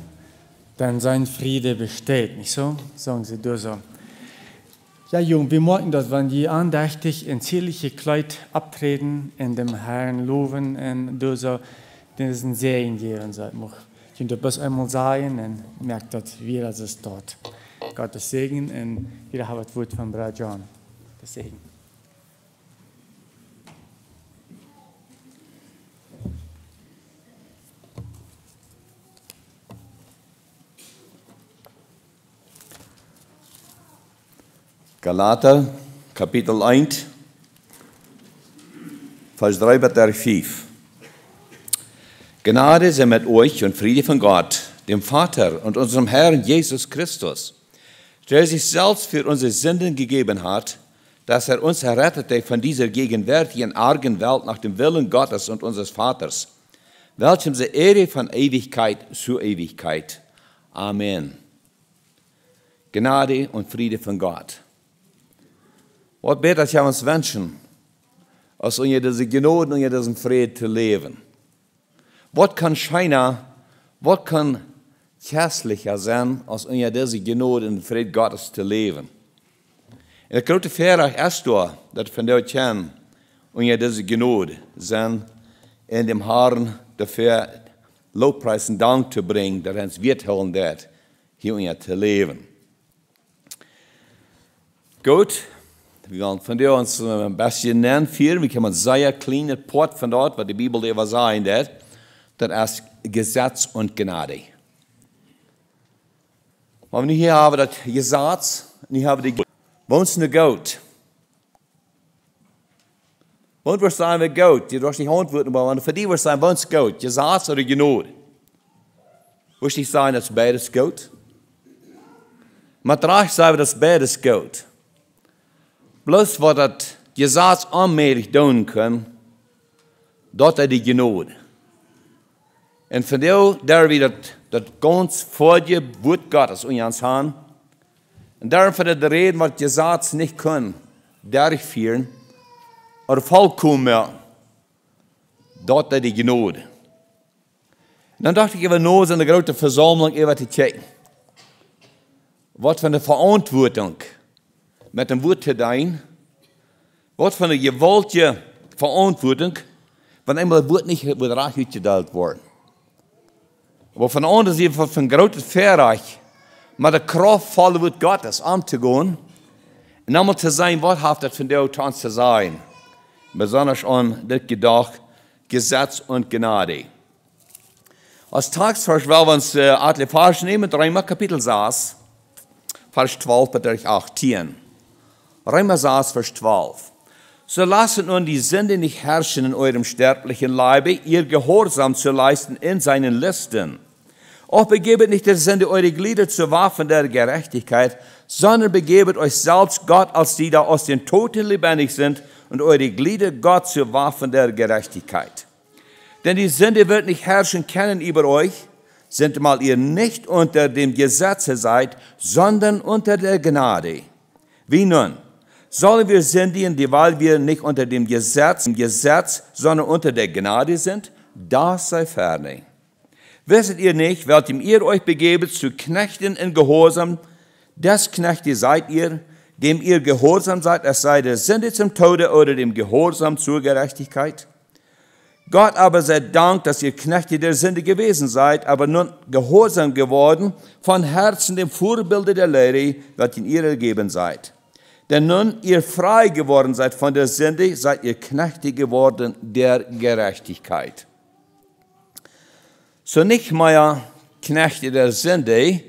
Denn sein Friede besteht, nicht so? Sagen sie durch so. Ja, Jung, wir merken das, wenn die andächtig in zierliche Kleid abtreten, in dem Herrn loben, und durch so, diesen Segen gehen, sagt man. Ich könnte das einmal sagen, und merkt, dass wir das ist dort. Gottes Segen, und jeder hat das Wort von Bruder John. Das Segen. Galater, Kapitel 1, Vers 3 bis 5. Gnade sei mit euch und Friede von Gott, dem Vater und unserem Herrn Jesus Christus, der sich selbst für unsere Sünden gegeben hat, dass uns errettete von dieser gegenwärtigen argen Welt nach dem Willen Gottes und unseres Vaters, welchem sie Ehre von Ewigkeit zu Ewigkeit. Amen. Gnade und Friede von Gott. Wat beter zou ons wensen, als onder deze genade en onder deze vrede te leven. Wat kan schijner, wat kan hässlicher sein, als onder deze genade en vrede Gottes te leven. En de grote verraag is door, dat van jou kan, onder deze genade zijn, in dem Herrn dafür Lobpreis en Dank te brengen, dat ons wird helpen dat, hier onder te leven. Goed. Wir wollen von dir uns ein bisschen nennen, wir können ein sehr kleines Port von dort, was die Bibel über sagen hat, das ist Gesetz und Gnade. Wenn wir hier haben das Gesetz, und hier haben die Wohnst eine Goat. Und wir sagen, wir Goat, die du hast nicht antworten, aber für die wir sagen, wohnst Goat, Gesetz oder Gnade. Wirst du sagen, das ist beides Goat? Man tracht sagen, das ist beides Goat. Bloß was das Gesetz allmählich tun kann, dort ist die Gnade. Und von der wir das ganz vorige Wort Gottes in uns haben, und dafür das Reden, was das Gesetz nicht kann, durchführen, oder vollkommen machen, dort ist die Gnade. Und dann dachte ich, über noch so eine große Versammlung über zu checken. Was für eine Verantwortung mit dem Wort zu tun, was für eine gewaltige Verantwortung, wenn einmal das Wort nicht mit Recht ausgeteilt worden. Aber von der anderen Seite, was für ein großes Verreich, mit der kraftvollen Wort Gottes anzugehen, und einmal zu sein, was hat das von der Tanz zu sein. Besonders an das gedacht, Gesetz und Gnade. Als Tagsvers, weil wir uns alle Verse nehmen, Römer Kapitel 6, Vers 12 bis 18. Römer 6, Vers 12. So lasst nun die Sünde nicht herrschen in eurem sterblichen Leibe, ihr Gehorsam zu leisten in seinen Listen. Auch begebet nicht der Sünde eure Glieder zu Waffen der Gerechtigkeit, sondern begebet euch selbst Gott, als die da aus den Toten lebendig sind, und eure Glieder Gott zu Waffen der Gerechtigkeit. Denn die Sünde wird nicht herrschen können über euch, sind mal ihr nicht unter dem Gesetze seid, sondern unter der Gnade. Wie nun? Sollen wir sündigen, dieweil wir nicht unter dem Gesetz, sondern unter der Gnade sind? Das sei ferne. Wisset ihr nicht, welchem ihr euch begebet zu Knechten in Gehorsam, des Knechte seid ihr, dem ihr Gehorsam seid, es sei der Sünde zum Tode oder dem Gehorsam zur Gerechtigkeit? Gott aber sei Dank, dass ihr Knechte der Sünde gewesen seid, aber nun gehorsam geworden, von Herzen dem Vorbilde der Lehre, welchen ihr ergeben seid. Denn nun ihr frei geworden seid von der Sünde, seid ihr Knechte geworden der Gerechtigkeit. So nicht mehr Knechte der Sünde,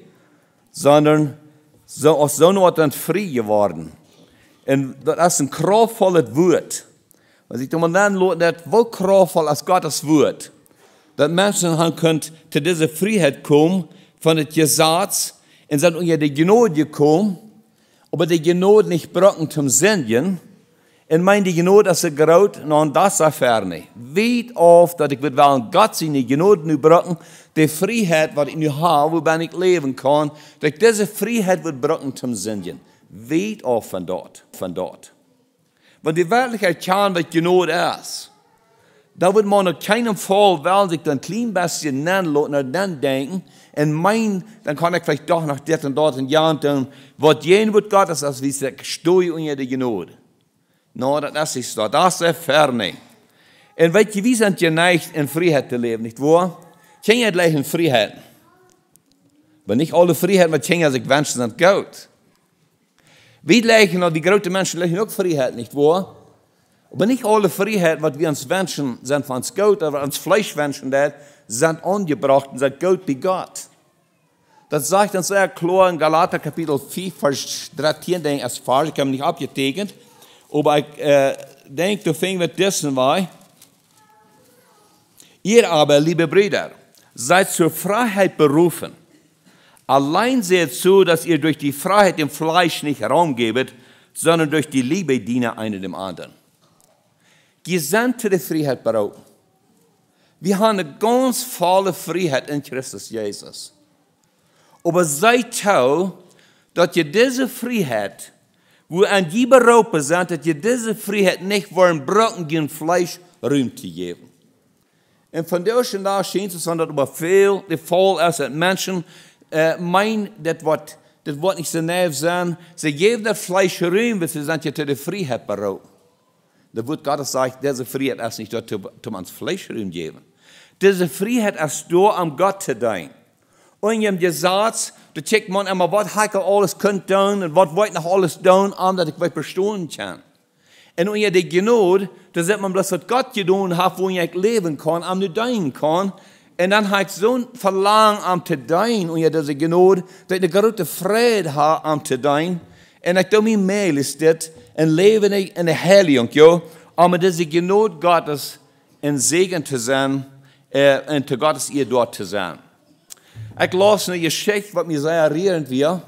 sondern so aus so einer Art frei geworden. Und das ist ein kraftvolles Wort. Was ich mal nennen das wohl kraftvoll als Gottes Wort. Dass Menschen haben können zu dieser Freiheit kommen, von dem Gesetz, und sind unter die Gnade gekommen, aber die Gnade nicht brauchen zum Sündigen, und mein die Gnade ist groß, und das ist ferne. Wie oft, dass ich will Gott seine Gnade nu brauchen, die Freiheit, was ich nu habe, wo ich leben kann, dass ich diese Freiheit wird brauchen zum Sündigen. Wie oft von dort. Wenn die Wirklichkeit kann, was Gnade ist, Da wird man in keinem Fall, weil sich dann ein klein bisschen nach dann denken, und dann kann ich vielleicht doch nach dit und dort in Jahren tun, was jen wird Gottes, als wie sie stoi und jede Genode. No, das ist so, das ist ferne. Und weißt du, wie sind geneigt, in Freiheit zu leben, nicht wahr? Kinder gleich in Freiheit. Aber nicht alle Freiheit, was Kinder sich wünschen, sind gut. Wir gleichen, die großen Menschen gleichen auch Freiheit, nicht wahr? Aber nicht alle Freiheit, was wir uns wünschen, sind von uns gut, aber uns Fleisch wünschen, sind angebracht und sind gut bei Gott. Das sagt uns sehr klar in Galater Kapitel 4, Vers 13, denke ich, als falsch, ich habe nicht abgetekent, aber ich denke, du fängst mit dessen bei. Ihr aber, liebe Brüder, seid zur Freiheit berufen. Allein seht zu, dass ihr durch die Freiheit dem Fleisch nicht Raum gebet, sondern durch die Liebe diene einer dem anderen. Wir sind zu der Freiheit bereit. Wir haben eine ganz volle Freiheit in Christus Jesus. Aber seid toll, dass ihr diese Freiheit, wo an die bereit sind, dass ihr diese Freiheit nicht wollen, brauchen, gegen Fleisch Raum zu geben. Und von der schon da scheint es, dass aber viel der Fall ist, dass Menschen meinen, das wird nicht so nahe sein. Sie geben das Fleisch Raum, weil sie sind ja zu der Freiheit bereit. Da wird Gott sagt, diese Freiheit ist nicht dort, um ans Fleisch Raum geben. Diese Freiheit ist da, um Gott zu dienen. Und ihr habt gesagt, da checkt man immer, was ich alles könnte tun und was wollte ich noch alles tun, damit ich bestehen kann. Und wenn ihr die Genode, da sieht man, dass was Gott getan hat, wo ich leben kann, am nicht dienen kann. Und dann habe ich so ein Verlangen, am zu dienen, und ihr diese Genode, dass ich eine große Freude habe, am zu dienen. Und ich tue mir mehr, ist das, ein Leben in der Heiligung, ja, aber diese Genode Gottes in Segen zu sein, und zu Gottes ihr dort zu sein. Ich las eine Geschichte, was mir sehr rührend war.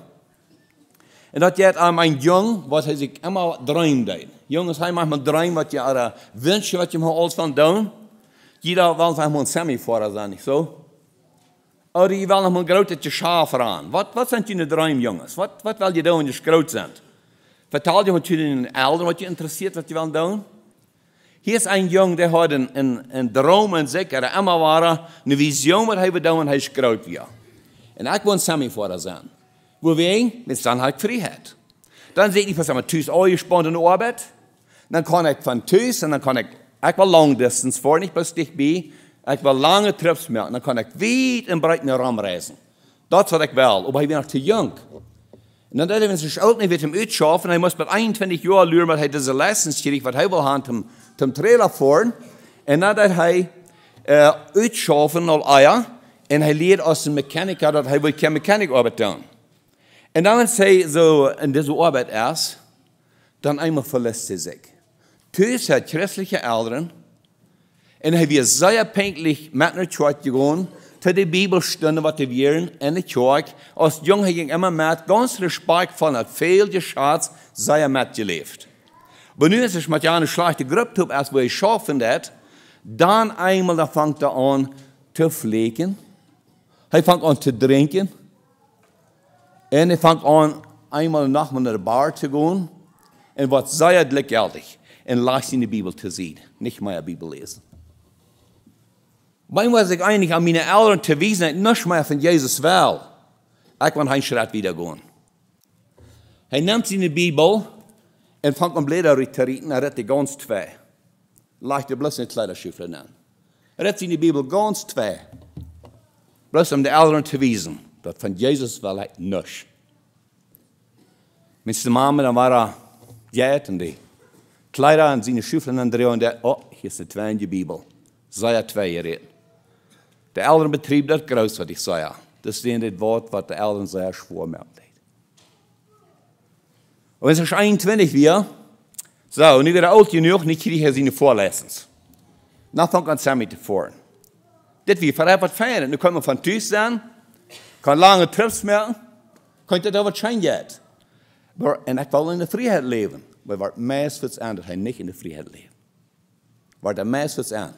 Und das hat ein Jung, was er sich immer träumt. Jungs haben manchmal träumen, was je oder wünschen, was je mal alles von tun. Jeder will einfach mal ein Semi-Fahrer sein, nicht so? Oder die will noch mal ein großes Schaf ran. Was sind deine Träume, Jungs? Was will ihr tun, wenn ihr groß sind? Vertel dir mit den Eltern, was ihr interessiert, was ihr wollt tun? Hier ist ein Junge, der hat einen Traum in sich, er immer war eine Vision, was er will tun, und er ist groß war. Und ich will ein Semi-Fahrer sein. Wovegen? Mit dann halt Freiheit. Dann sehe ich, was ich tüß angespannt in der Arbeit. Dann kann ich von tüß, und dann kann ich will Long Distance fahren, nicht bloß dicht bei. Ich will lange Trips machen, dann kann ich weit und breit mir rumreisen. Das was ich will, aber ich bin noch zu jung. Und dann, wenn sich alt nicht mit dem Utschaffen, er muss mit 21 Jahren lernen, was er diese Lessons kriegt, was er will haben, zum Trailer fahren. Und dann hat er Utschaffen als Eier, und er lehrt aus dem Mechaniker, dass er will keine Mechanikarbeit tun. Und dann, wenn er so in dieser Arbeit ist, dann einmal verlässt er sich. Tüß hat christliche Eltern, und er wird sehr pünktlich mit einer Kirche gegangen, zu der Bibelstunde, was wir wären, in der Kirche. Als Junge ging immer mit, ganz respektvoll, hat viel geschätzt, sehr mitgelebt. Aber nun ist es mit einer schlechten Gruppe, als wo ich schaffen hat, dann einmal, da fängt er an zu pflegen, er fängt an zu trinken, und er fängt an, einmal nach der Bar zu gehen, und wird sehr glücklich, und lasst in die Bibel zu sehen, nicht mehr die Bibel lesen. Manchmal was ich eigentlich an meine Eltern zu wiesen, nicht mehr von Jesus will. Ich will einen Schritt wieder gehen. Er nimmt seine Bibel und fängt an Blätter zu reiten, er redet ganz zwei. Leicht er bloß eine Kleiderschüffel an. Er redet seine Bibel ganz zwei. Bloß um die Eltern zu wiesen, dass von Jesus will er nichts. Mit der Mama, dann war er und die Kleider und seine Schüffeln andrehen und der, oh, hier ist eine zweite Bibel. Sei zwei geredet. Der Elternbetrieb, das groß, was ich sage. Das ist das Wort, was der Eltern sehr schwor macht. Und wenn es 21 wird, so, und ich werde alt genug, nicht kriege ich seine Vorlesens. Dann fängt an zusammen zu fahren. Das wird für etwas fein. Dann kann man von Tüß sein, kann lange Trips machen, kann das aber schein geht. Und ich will in der Freiheit leben. Aber was meistens ändert, er nicht in der Freiheit leben. Was der meistens ändert.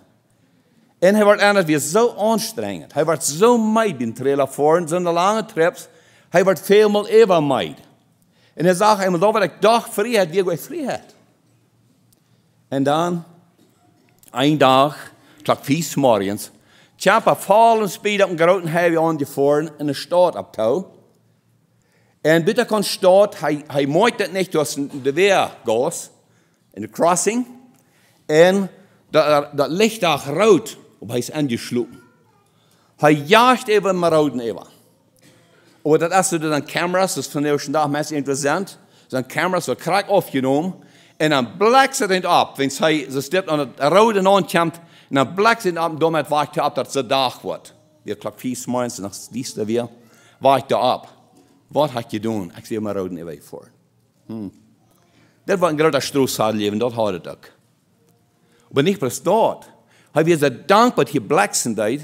Und er wird anders wie so anstrengend. Er wird so meid in Trailer fahren, so eine lange Trips. Er wird vielmal ever meid. Und er sagt einmal, da wird ich doch Freiheit, wie ich Freiheit. Und dann, ein Tag, klok 4 morgens. Tjampa fallen speed op een grote heavy aangefahren in de stad op touw. En bitte kan stad, hij maakt dat niet door de weergas in de crossing. En dat licht daar rood op hij is aangesloten. Hij jaagt even maar rood even. Maar dat is dan camera's, dat is vandaag meest interessant. Zijn camera's wordt krak afgenomen. En dan blijkt ze het op. Wanneer hij ze stipt aan het rode aankomt. En dan blijkt ze het op. En dan wacht hij op dat het dag wordt. Weer klok 4 morgens en dan is het weer. Wacht hij op. Wat had je doen? Ik zie maar rode even voor. Dat was een grote strooszadelleven, dat had het ook. Maar niet bestaat. Hij was zo dankbaar dat je blaksen deed.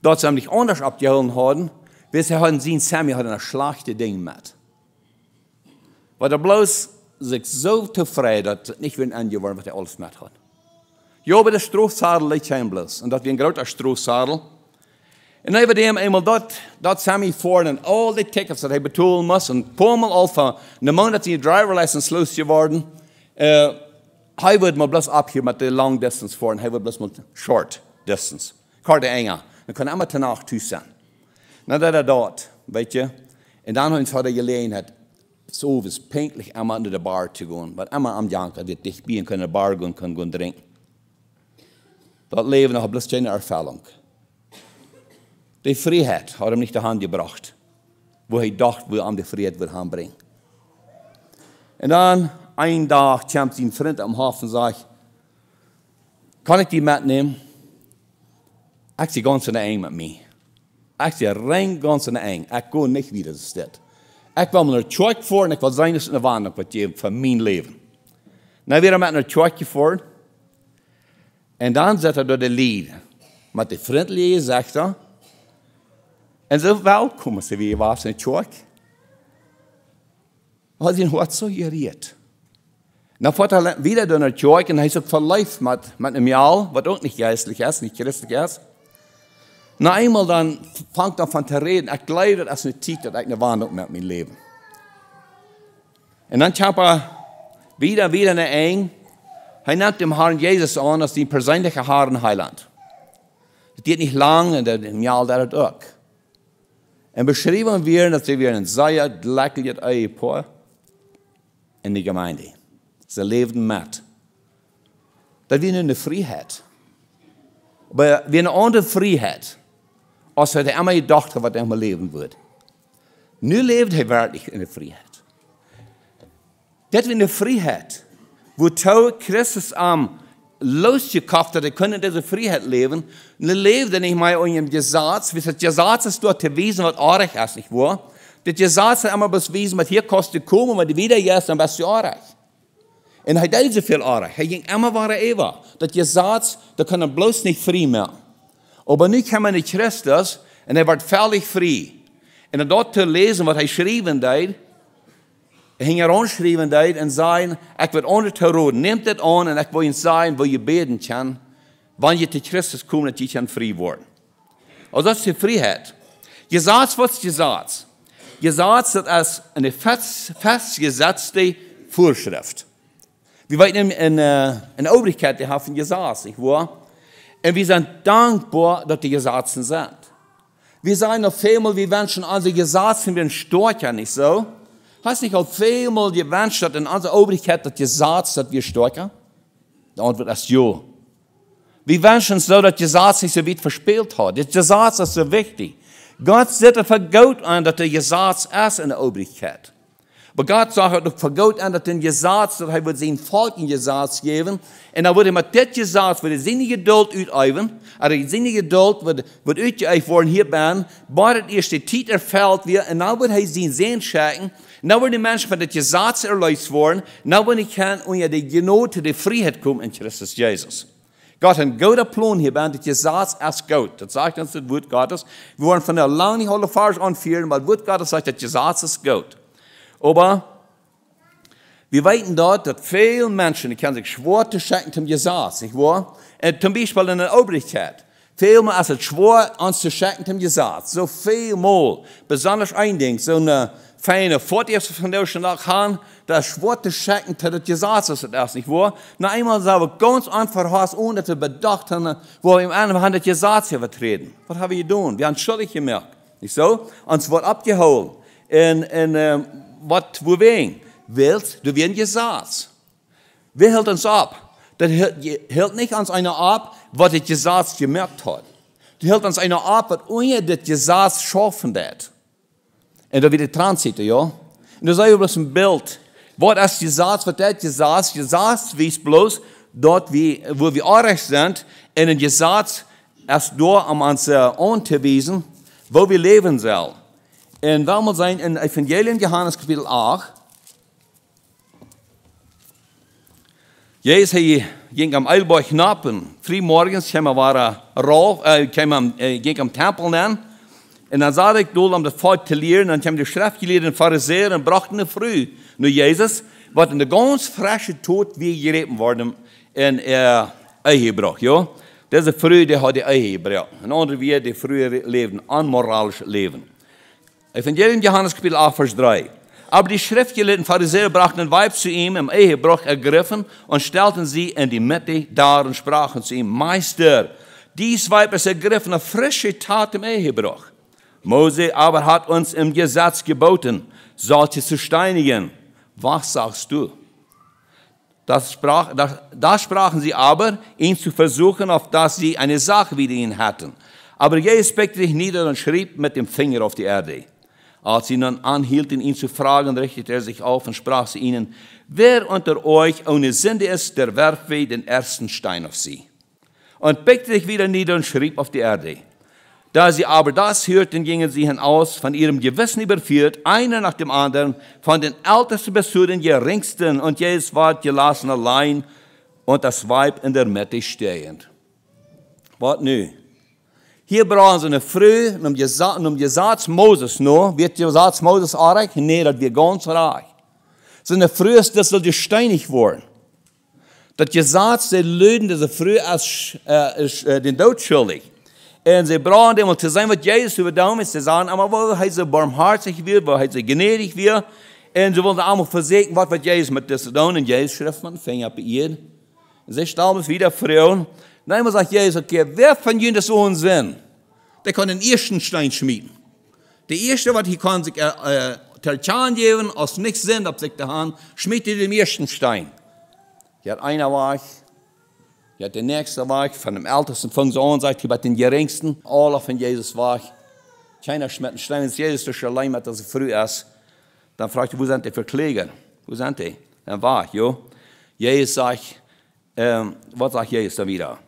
Dat ze hem niet anders opgehouden hadden. Want ze hadden zien, Sammy had een slechte ding met. Maar er bloos zich zo tevreden dat het niet weer aangeworden wat hij alles met had. Ja, bij de stroofzadel liet hij hem bloos. En dat was een grote stroofzadel. En hij werd hem eenmaal dat Sammy voor en al die tickets dat hij betalen moest. En pommel al van de moment dat hij driverlicense sloos geworden. Hij wordt maar bloos opgeven met de long distance voor. En hij wordt bloos met short distance. Kort enger. Dan kan hij maar ten nacht thuis zijn. Nou, dat dat, weet je. En dan had hij gelegenheid, zo was pünktlich einmal naar de bar te gaan. Want einmal am Jank dat hij dichtbij en kan naar de bar gaan, kan gaan drinken. Dat leven nog een beetje een ervaring. Die vrijheid had hem niet de hand gebracht. Wo hij dacht, wo hij de vrijheid wil aanbrengen. En dan, een dag, kwam zijn vriend am hof en zei, kan ik die metnemen? Ik zie ganz in de eng met mij. Ik zie rein ganz in de eng. Ik ga niet weer de stad. Ik kwam naar het kerk voor en ik was zijn in de wandel wat je van mijn leven. Nou weer met naar het kerk voor. En dan zet hij door de lied. Met de vriendelijke zegt hij. En zo welkom ze weer was in het kerk. Had hij wat zo gereed. Nou wordt hij weer door het kerk en hij is ook verliefd met een jaal, wat ook niet geestelijk is, niet christelijk is. Nou eenmaal dan vangt hij van te reden, ik leid het als een tijd dat ik een wandel met mijn leven. En dan kwam hij weer naar eng. Hij neemt dem Herrn Jezus aan als die persoonlijke Herrn Heiland. Het duurt niet lang en dat jaal dat het ook. En beschrijven wir dat ze weer een zeer glückliches Ehepaar in de gemeinde. Ze leefden met. Dat weer een vrijheid. Maar weer een andere vrijheid. Als hij einmal gedacht had wat hij maar leven wordt. Nu leeft hij werkelijk in de vrijheid. Dat weer een vrijheid. Wo Christus am losgekauft dat hij kon deze vrijheid leven. Nu leefde niet meer in een Gesetz. Want het Gesetz is door te wezen wat aardig is, niet waar? Dat Gesetz is immer bewezen, wat hier kostet komen, maar die wieder juist dan best aardig. En hij deed zoveel aardig. Hij ging immer waar even. Dat Gesetz, dat kan hij bloos niet vrij maken. Maar nu kwam hij naar Christus en hij werd völlig vrij. En dat te lezen wat hij schreven deed, hij ging aanschrijven deed en zei, ik wil onder te roden, neem dit aan en ik wil je zeggen, waar je beden kan, wanneer je tot Christus komt, dat je kan vrij worden. Also dat is de vrijheid. Gesetz, wat is Gesetz? Gesetz, dat is een festgesetzte voorschrift. We weten in obrigkeit, die hebben Gesetz, niet waar? En we zijn dankbaar dat die Gesetzen zijn. We zijn nog veelmaal, we wensen onze Gesetzen weer storchen, niet zo? Hast nicht auch vielmal gewünscht, dass in unserer Obrigkeit das Gesetz, dass wir stärken? Die Antwort ist ja. Wir wünschen so, dass das Gesetz nicht so weit verspielt hat. Das Gesetz ist so wichtig. Gott setzt für Gott an, dass das Gesetz ist in der Obrigkeit. Aber Gott sagt auch für Gott an, dass das Gesetz, dass er sein Volk ein Gesetz geben. Und dann würde er mit dem Gesetz, würde seine Geduld ausüben, oder seine Geduld wird ausgeübt worden hier bei, bis das erste Zeit erfüllt wird, und dann wird er sein Sehen schenken. Nou worden die mensen van het Gesetz erlöst worden. Nou worden die onder de Genade, de Freiheit komen in Christus Jezus. Gott hat einen guten Plan hier, das Gesetz ist gut. Das sagt uns das Wort Gottes. Wir wollen von der lange nicht alle falsch anführen, weil das Wort Gottes sagt, das Gesetz ist gut. Aber wir wissen dort, dass viele Menschen, die können sich schwor zu schenken zum Gesetz, nicht wahr? Zum Beispiel in der Obrigkeit. Vielmal als es schwor, uns zu schenken, haben gesagt. So vielmal. Besonders ein Ding, so eine feine Fortjährige von der schon nach haben, das schwor zu schenken, dass es gesagt ist, dass das nicht war. Na einmal sagen wir ganz einfach, ohne dass wir bedacht haben, wo wir im anderen haben das gesagt hier vertreten. Was haben wir getan? Wir haben schuldig gemerkt. Nicht so? Uns wird abgeholt. Was, wo wegen? Willst du werden gesagt? Wer hält uns ab? Das hält nicht uns einer ab, was das Gesetz gemerkt hat. Das hält uns einer ab, was ohne das Gesetz schaffen wird. Und da wird die Transit, ja. Und da sei bloß ein Bild. Was ist Gesetz, was das Gesetz? Gesetz wies bloß dort, wo wir Anrecht sind, in ein Gesetz erst dort, um uns anzuweisen, wo wir leben sollen. Und wenn wir sein in Evangelium Johannes Kapitel 8, Jesus ging am Eilbach knappen. Früh morgens ging am Tempel dann. Und dann sah ich dort, um das Volk zu lehren, dann kamen die Schriftgelehrten Pharisäer und brachten eine früh. Nur Jesus, was in der ganz frischen Tod wie geredet worden in Ehe gebracht, ja. Diese Früh, die hat die Ehe gebracht. Und andere wie die früher leben, unmoralisch leben. Evangelium Johannes Kapitel 8, Vers 3. Aber die Schriftgelehrten Pharisäer brachten ein Weib zu ihm, im Ehebruch ergriffen, und stellten sie in die Mitte dar und sprachen zu ihm, Meister, dies Weib ist ergriffen, eine frische Tat im Ehebruch. Mose aber hat uns im Gesetz geboten, solche zu steinigen. Was sagst du? Da sprachen sie aber, ihn zu versuchen, auf dass sie eine Sache wider ihn hatten. Aber Jesus beugte sich nieder und schrieb mit dem Finger auf die Erde. Als sie nun anhielten, ihn zu fragen, richtete er sich auf und sprach zu ihnen, wer unter euch ohne Sünde ist, der werfe den ersten Stein auf sie. Und beugte sich wieder nieder und schrieb auf die Erde. Da sie aber das hörten, gingen sie hinaus, von ihrem Gewissen überführt, einer nach dem anderen, von den Ältesten bis zu den Geringsten, und Jesus ward gelassen allein und das Weib in der Mitte stehend. Was nun? Hier brauchen sie eine Früh, um Gesetz Moses nur. Wird Gesetz Moses reich? Nee, das wird ganz reich. So eine Früh ist, das soll gesteinigt werden. Das Gesetz der Lüden, diese Früh ist den Tod schuldig. Und sie brauchen dem, zu sein, was Jesus überdaum ist, zu sagen, aber wo er so barmherzig wird, wo er so gnädig wird. Und sie wollen einmal versägen, was wird Jesus mit das tun. Und Jesus schrift man, fängt ab ihr. Und sie stellen wieder Frauen. Dann einmal sagt Jesus, okay, wer von ihnen das Unsinn? Der kann den ersten Stein schmieden. Der erste, was hier kann sich Telchan geben, aus nichts Sinn ab sich der Hand, schmiedet den ersten Stein. Hier hat einer war ich, hier hat der nächste war ich, von dem Ältesten von so an, sagt, hier bei den Geringsten, alle von Jesus war ich. Keiner schmiert einen Stein, wenn Jesus durch allein mit, dass er früh ist. Dann fragt er, wo sind die Verkläger? Wo sind die? Dann war ich, jo. Jesus sagt, was sagt Jesus da wieder?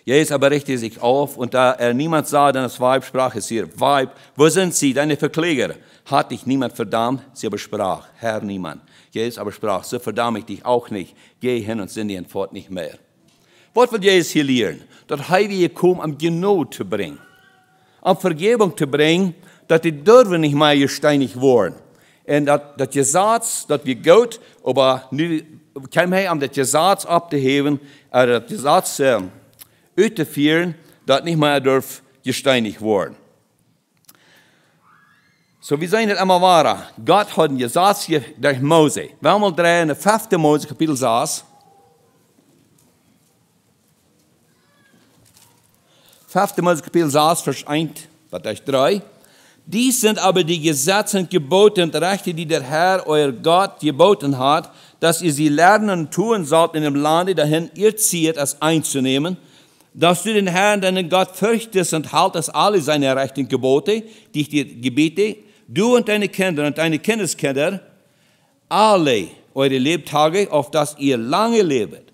Jesus aber richtete sich auf, und da er niemand sah, dann das Weib, sprach es ihr, Weib, wo sind sie, deine Verkläger? Hat dich niemand verdammt? Sie aber sprach, Herr, niemand. Jesus aber sprach, so verdamme ich dich auch nicht. Geh hin und sinne fort nicht mehr. Was will Jesus hier lehren? Dass wir kommen, um Genot zu bringen. Um Vergebung zu bringen, dass die dürfen nicht mehr gesteinigt werden. Und das Gesetz, das wir Gott, aber nu kommen wir, um das Gesetz abzuheben, das Gesetz auszuführen, das nicht mehr darf gesteinigt werden. So, wir sehen das einmal wahr. Gott hat ein Gesetz durch Mose. Wenn wir mal drehen, 5. Mose, Kapitel 6. 5. Mose, Kapitel 6, Vers 1, Vers 3. Dies sind aber die Gesetze und Gebote und Rechte, die der Herr, euer Gott, geboten hat, dass ihr sie lernen und tun sollt in dem Lande, dahin ihr zieht, es einzunehmen, dass du den Herrn, deinen Gott, fürchtest und haltest alle seine Rechte und Gebote, die ich dir gebiete, du und deine Kinder und deine Kindeskinder, alle eure Lebtage, auf dass ihr lange lebet.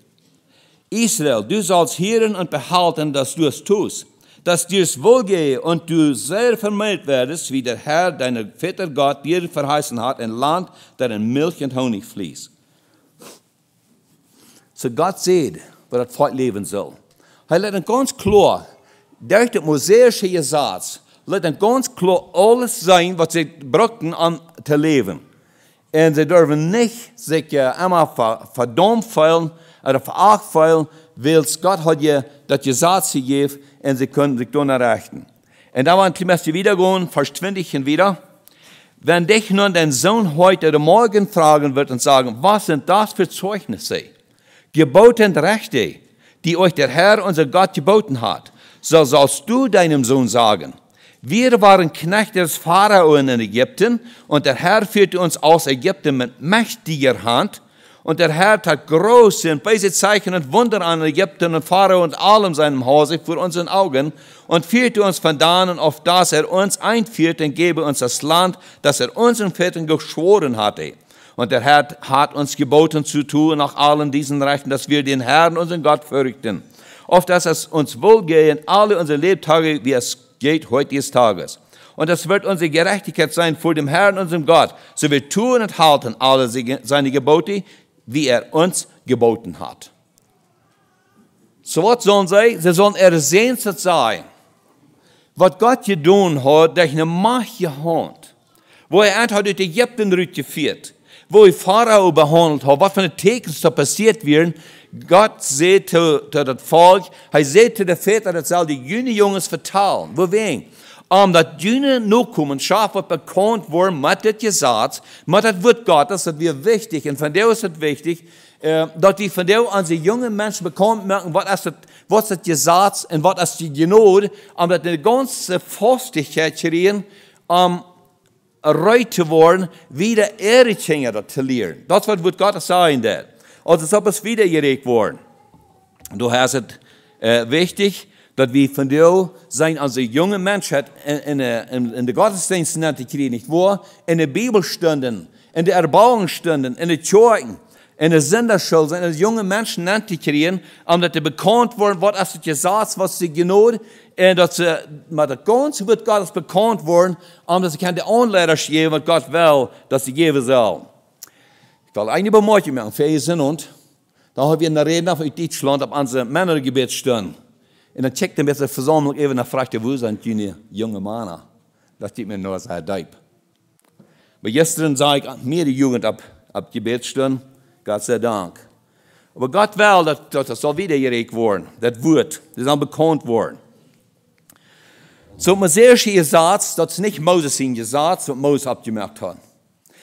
Israel, du sollst hören und behalten, dass du es tust, dass dir's wohlgehe und du sehr vermehrt werdest, wie der Herr, dein Vater Gott, dir verheißen hat, ein Land, darin Milch und Honig fließt. So Gott sieht, wo das Volk leben soll. Er lässt uns ganz klar, durch das mosaische Gesetz, lässt uns ganz klar alles sein, was sie brauchten, um zu leben. Und sie dürfen nicht sich immer verdammt fühlen oder veracht fühlen, weil Gott hat ihr das Gesetz gegeben und sie können sich danach richten. Und da war ein kleines Wiedergehen, Vers 20 wieder. Wenn dich nun dein Sohn heute oder morgen fragen wird und sagen, was sind das für Zeugnisse? Gebote und Rechte, die euch der Herr, unser Gott, geboten hat, so sollst du deinem Sohn sagen, wir waren Knechte des Pharao in Ägypten und der Herr führte uns aus Ägypten mit mächtiger Hand und der Herr tat große und weise Zeichen und Wunder an Ägypten und Pharao und allem seinem Hause vor unseren Augen und führte uns von dannen, auf das er uns einführte und gebe uns das Land, das er unseren Vätern geschworen hatte. Und der Herr hat uns geboten zu tun nach allen diesen Rechten, dass wir den Herrn, unseren Gott, fürchten. Auf dass es uns wohlgehe alle unsere Lebtage, wie es geht heute des Tages. Und das wird unsere Gerechtigkeit sein vor dem Herrn, unserem Gott. So wir tun und halten alle seine Gebote, wie er uns geboten hat. So was sollen sie? Sie sollen ersehnt sein, was Gott getan hat, durch eine mächtige Hand, wo er einfach durch Ägypten geführt, wo er Pharao behandelt hat, was für eine Text da passiert wird. Gott sagt zu das Volk, er sagt zu den Vätern, das soll die jüngeren Jungs verteilen. Weswegen? Das jüngere Nachkommenschaft wird bekannt worden mit dem Gesetz, mit dem Wort Gottes, das wird wichtig. Und von dem ist es wichtig, dass die von dem an die jungen Menschen bekannt machen, was ist das Gesetz und was ist die Gnade, um das eine ganze Festigkeit kriegen, reut zu werden, wieder Ehrlichkeit zu lernen. Das wird Gottes sagen. Also so ist es wiedergeregt worden. Du hast es wichtig, dass wir von dir sein als ein junger Mensch in der Gottesdienst zu kriegen, nicht wahr? In den Bibelstunden, in den Erbauungsstunden, in den Kirchen, in der Sonderschule, in den jungen Menschen zu kriegen, dass sie bekannt werden, was ist das Gesetz, was sie Gnade, und dass sie mit der ganzen Wort Gottes bekannt werden, dass sie die Anleitung geben, was Gott will, dass sie geben soll. Ich will eine Bemerkung machen, für ihr und da haben wir eine Rede in Deutschland auf unsere Männergebetsstunde. Und dann checkt er mit der Versammlung eben und fragte, wo sind die jungen Männer? Das steht mir nur sehr deep. Aber gestern sah ich mehr die Jugend ab Gebetsstunde, Gott sei Dank. Aber Gott will, dass das soll wiedergeregt werden, das Wort, das soll bekannt werden. So, mosaische Gesetz, das ist nicht Moses sein Gesetz, was Moses abgemacht hat.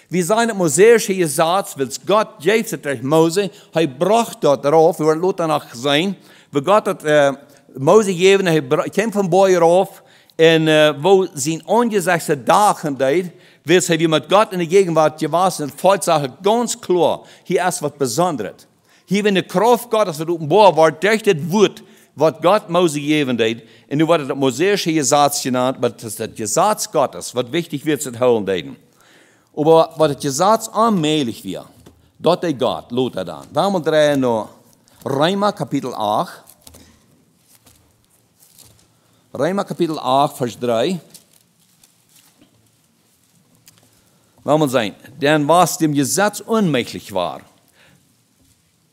Wir sagen, das mosaische Gesetz, weil Gott Jesus durch Mose, er brachte dort darauf, wir werden danach sein, wo Gott hat Mose gegeben, er kam vom Bäuer rauf, und wo sein angesetzte Dachen deed, weil er mit Gott in der Gegenwart gewesen und Volk sagt ganz klar, hier ist was Besonderes. Hier, wenn die Kraft Gottes wird offenbar war, durch das Wort, was Gott Mose gegeben hat, und nu wird das mosaische Gesetz genannt, aber das ist das Gesetz Gottes, was wichtig wird zu holen deuten. Aber was das Gesetz allmählich wird, dort der Gott, lot er dann. Wir drehen noch Römer Kapitel 8. Römer Kapitel 8, Vers 3. Wollen wir sein, denn was dem Gesetz unmöglich war,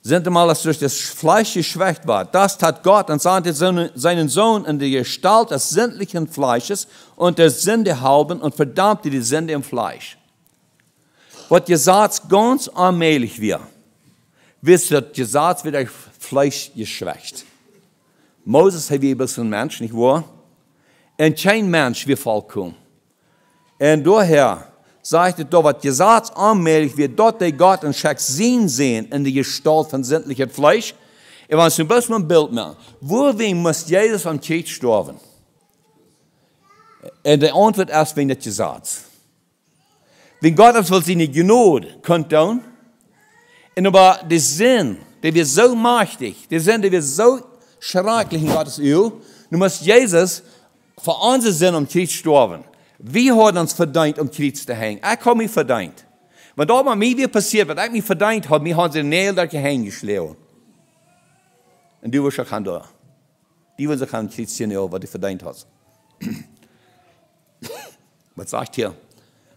sind einmal, dass durch das Fleisch geschwächt war. Das tat Gott und sandte seinen Sohn in die Gestalt des sinnlichen Fleisches und der Sünde halben und verdammte die Sünde im Fleisch. Was Gesetz ganz allmählich wird, wisst ihr, das Gesetz wird durch Fleisch geschwächt. Moses hat wie ein bisschen Mensch, nicht wahr? Und kein Mensch wird vollkommen. Und daher sagt es, was Gesetz allmählich wird, dort der Gott und schickt sein sehen in die Gestalt von sinnlichem Fleisch. Ich will uns ein bisschen ein Bild machen. Wohin muss Jesus am Kreuz sterben? Und die Antwort ist wegen des Gesetzes. Wenn Gott das will seine Gnade kundtun, und aber der Sinn, der wird so mächtig, der Sinn, der wird so schrecklich in Gottes Augen, nun muss Jesus für unseren Sinn am Kreuz sterben. Wir haben uns verdient, am Kreuz zu hängen. Ich habe mich verdient. Wenn da bei mir passiert, was ich mich verdient habe, mir haben sie Nägel da geschlagen. Und du wirst auch da. Die wirst auch am Kreuz sehen, was du verdient hast. Was sagt hier?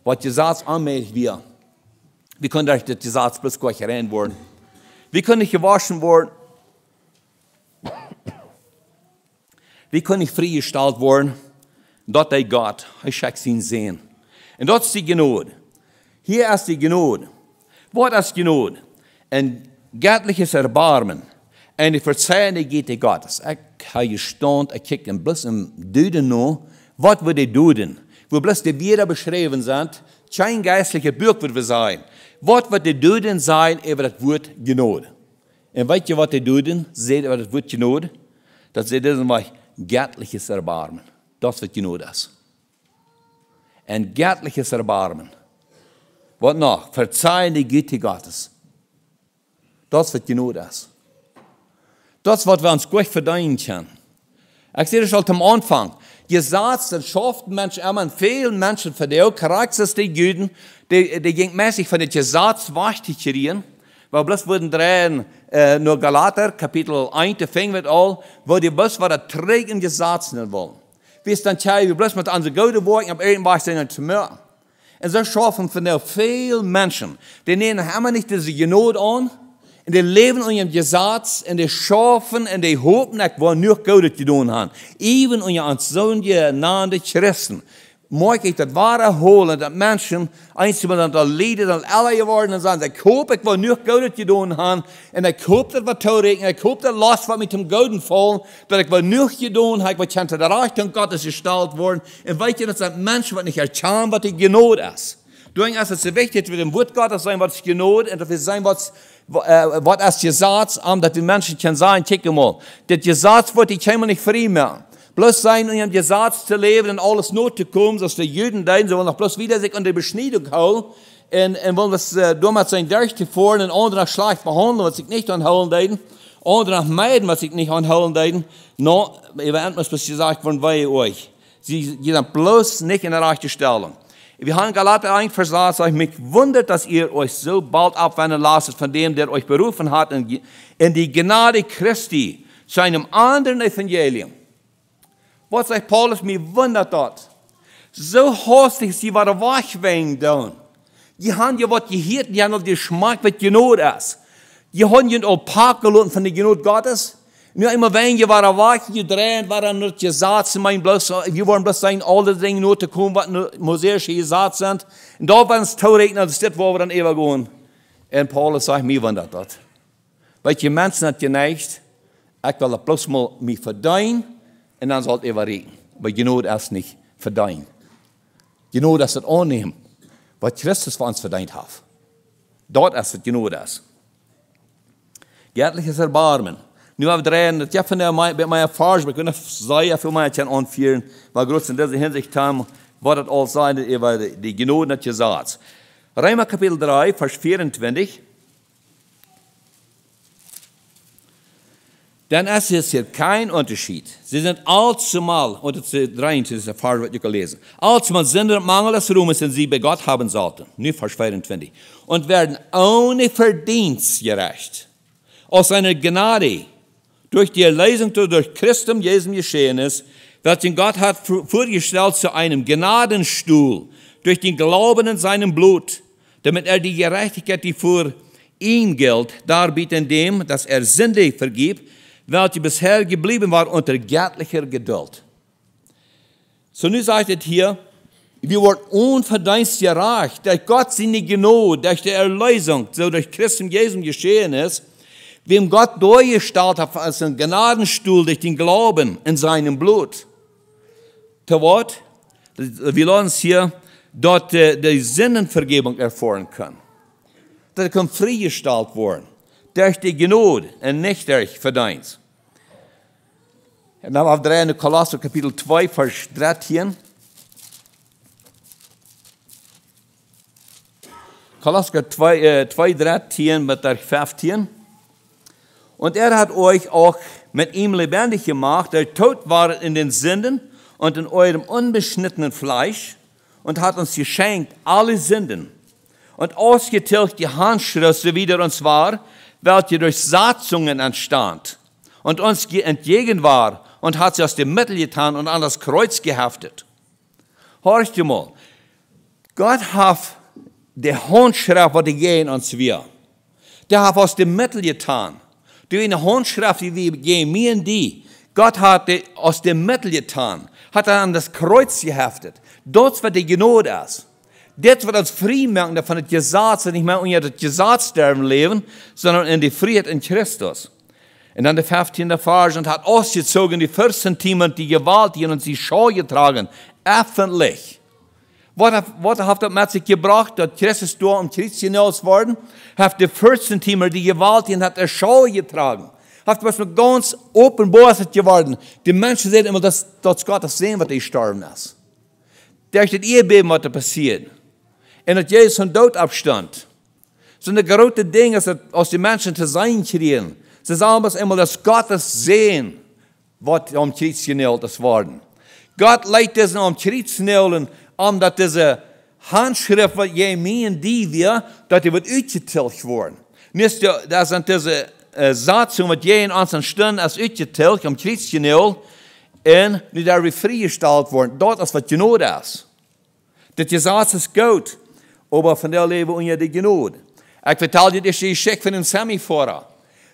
Was Gesetz allmählich wird. Wir können durch das Gesetz bloß gar nicht rein werden. Wir können nicht gewaschen werden. Wir können nicht freigestellt werden. Dort ist Gott, er schickt ihn sehen. Und dort ist die Gnade. Hier ist die Gnade. Was ist Gnade? Ein göttliches Erbarmen, en die verzeihende Güte Gottes. Ich habe gestaunt, ich kijk bloß im Duden noch, was wir die Duden, wo bloß die Bilder beschrieben sind, kein geistlicher Buch wird wir sein. Was wird die Duden sein über das Wort Gnade? Und weißt ihr, was die Duden sehen über das Wort Gnade? Das ist das göttliches Erbarmen. Das wird Gnade ist. Ein göttliches Erbarmen. Was noch? Verzeihende Güte Gottes. Das wird Gnade ist. Das, was wir uns gut verdienen können. Ich sehe das schon am Anfang. Gesagt, das schafft Menschen immer, vielen Menschen verdient, charakteristisch die Juden, die ging mäßig von den Gesetz wegzukriegen, weil bloß wurden drehen, nur Galater, Kapitel 1, da fängt mit an, wo die bloß was der trägen Gesetz nicht wollen. Wie es dann teilen, wir bloß mit unseren guten Worten, aber irgendwas zu merken. Und so schaffen von den vielen Menschen, die nehmen immer nicht diese Gnade an, und die leben in ihrem Gesetz, und die schaffen, und die hoffen, dass wir nur Gutes getan haben. Even in ihren sogenannten Christen. Mag ich das wahre holen, dass Menschen einmal dann Lieder dann alle geworden und sagen, ich hoffe, ich will nur Gutes getan haben, und ich hoffe, dass wir taurecken, ich hoffe, dass Last was mit dem Guten fallen, dass ich will nur getan habe, ich will der Reichtum Gottes gestellt worden, und weißt du, dass das Menschen, was nicht erkennen, was die Gnade ist. Deswegen ist es so wichtig, dass wir dem Wort Gottes sein, was Gnade, und dass wir sein, was es Gesetz haben, dass die Menschen können sagen, kick mal, das Gesetz wird die können nicht frei machen. Bloß sein, in ihrem Gesetz zu leben und alles not zu kommen, dass die Juden da sie wollen noch bloß wieder sich an die Beschneidung holen und wollen was damals sein durchzufahren und andere schlecht behandeln, was sich nicht anholen dürfen, andere meiden, was sich nicht anholen dürfen. No, ihr werdet was gesagt worden bei euch. Sie sind bloß nicht in der rechten Stellung. Wir haben Galater 1, Vers 8, mich wundert, dass ihr euch so bald abwenden lasst von dem, der euch berufen hat, in die Gnade Christi, zu einem anderen Evangelium. Was sagt Paulus, mich wundert das. So hastig, sie waren wegwegen da. Die haben ja was gehört, die haben noch den Geschmack, was Gnade ist. Die haben ja auch Park gelassen von der Gnade Gottes. Nur immer wenn wir waren weg, gedreht, waren nur Gesetze, wir wollen bloß sagen, alle Dinge nur zu kommen, was mosaische Gesetze sind. Und da waren es Tauregner, das ist das, wo wir dann ewig gehen. Und Paulus sagt, mir wundert das. Weil die Menschen hat geneigt, ich will bloß mal mich verdienen, und dann sollt ihr reden. Aber Gnade erst nicht verdienen. Gnade ist das annehmen, was Christus für uns verdient hat. Dort ist das Gnade ist. Göttliches Erbarmen. Nu hebben we drehen, dat van met mijn ervaring, we kunnen zeer veel mensen aanvieren, maar groot in deze Hinsicht haben, wat het al zijn, die Gnade net gezegd. Römer Kapitel 3, Vers 24. Denn es ist hier kein Unterschied. Sie sind allzumal, und das ist 23, das Vers, was ich gelesen habe, allzumal Sünder und Mangel des Ruhmes, den sie bei Gott haben sollten. Nu Vers 24. Und werden ohne Verdienst gerecht. Aus seiner Gnade, durch die Erlösung durch Christum Jesum geschehen ist, welchen Gott hat vorgestellt zu einem Gnadenstuhl, durch den Glauben in seinem Blut, damit er die Gerechtigkeit, die für ihn gilt, darbietet, indem, dass er Sünde vergibt, welche bisher geblieben war unter göttlicher Geduld. So nun sagt es hier, wir wurden unverdient gerecht, durch Gott seine Gnade, durch die Erlösung, so durch Christum Jesum geschehen ist, wem Gott durchgestellt hat als ein Gnadenstuhl durch den Glauben in seinem Blut. Zu Wort, wir lassen uns hier dort die Sinnenvergebung erfahren können. Das kann freigestellt werden durch die Gnade und nicht durch Verdienst. Und dann auf 3. Kolosser Kapitel 2, Vers 13. Kolosser 2, 13 mit der 15. Und er hat euch auch mit ihm lebendig gemacht, der tot war in den Sünden und in eurem unbeschnittenen Fleisch und hat uns geschenkt alle Sünden und ausgetilgt die Handschrift, so wie der uns war, welche durch Satzungen entstand und uns entgegen war und hat sie aus dem Mittel getan und an das Kreuz geheftet. Horcht ihr mal, Gott hat die Handschrift, die gehen uns wir, der hat aus dem Mittel getan. Durch eine Handschrift, die wir geben, mir und die, Gott hat aus dem Mittel getan, hat er an das Kreuz geheftet. Dort wird die Gnade ist. Das wird uns frei machen von dem Gesetz, nicht mehr unter das Gesetz sterben leben, sondern in die Freiheit in Christus. Und dann der 15. Vers und hat ausgezogen die Fürstentümer, die Gewaltigen und sie Schau getragen, öffentlich. Was hat das mit sich gebracht, dass Christus da um Christus hinaus worden? Hat die Fürstentümer, die Gewaltigen, hat er Schau getragen. Hat was mit ganz offenbar geworden. Die Menschen sehen immer, dass Gott das sehen, was die gestorben ist. Durch das Erdbeben, was da passiert. Und dass Jesus von Tod abstand. So eine große Dinge, dass aus den Menschen zu sein kriegen. Sie sagen immer, dass Gott das sehen, was um Christus genäht ist worden. Gott leitet es um Christus nählen, dass diese Handschrift, was je mir und die wir, dass die wird uitgetilgt worden. Nicht, das sind diese Satzungen, was je in unseren Stunden als uitgetilgt, um Christus genäht, und nicht da freigestellt worden. Dort ist was genot ist. Das Gesetz ist gut, aber von der Leben unter die Genot. Ich vertelle dir, das ist die Geschichte von dem Semiforer.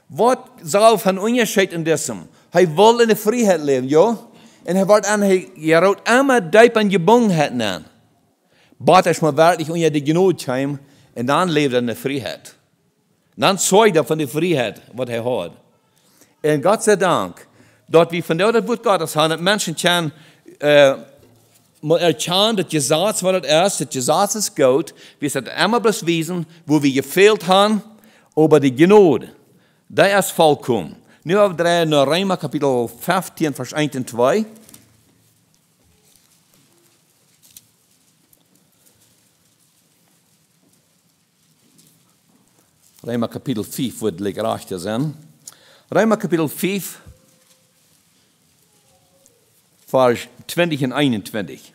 Was soll von Unterschied in diesem? Er will in der Freiheit leben, ja? Und er wird an, er hat immer Deip an Gebungenheiten an. Bat er mal wirklich unter die Genot heim, und dann lebt er in der Freiheit. Und dann zeugt er von der Freiheit, was er hat. Und Gott sei Dank, dort wie von der Wort Gottes haben, dass Menschen können, erkennen, das Gesetz, was das Gesetz ist gut, wir sind immer bewiesen, wo wir gefehlt haben, aber die Genot, das ist vollkommen. Nu haben wir in Römer Kapitel 15, Vers 1 und 2. Römer Kapitel 5 wird leichter sein. Römer Kapitel 5, Vers 20 und 21.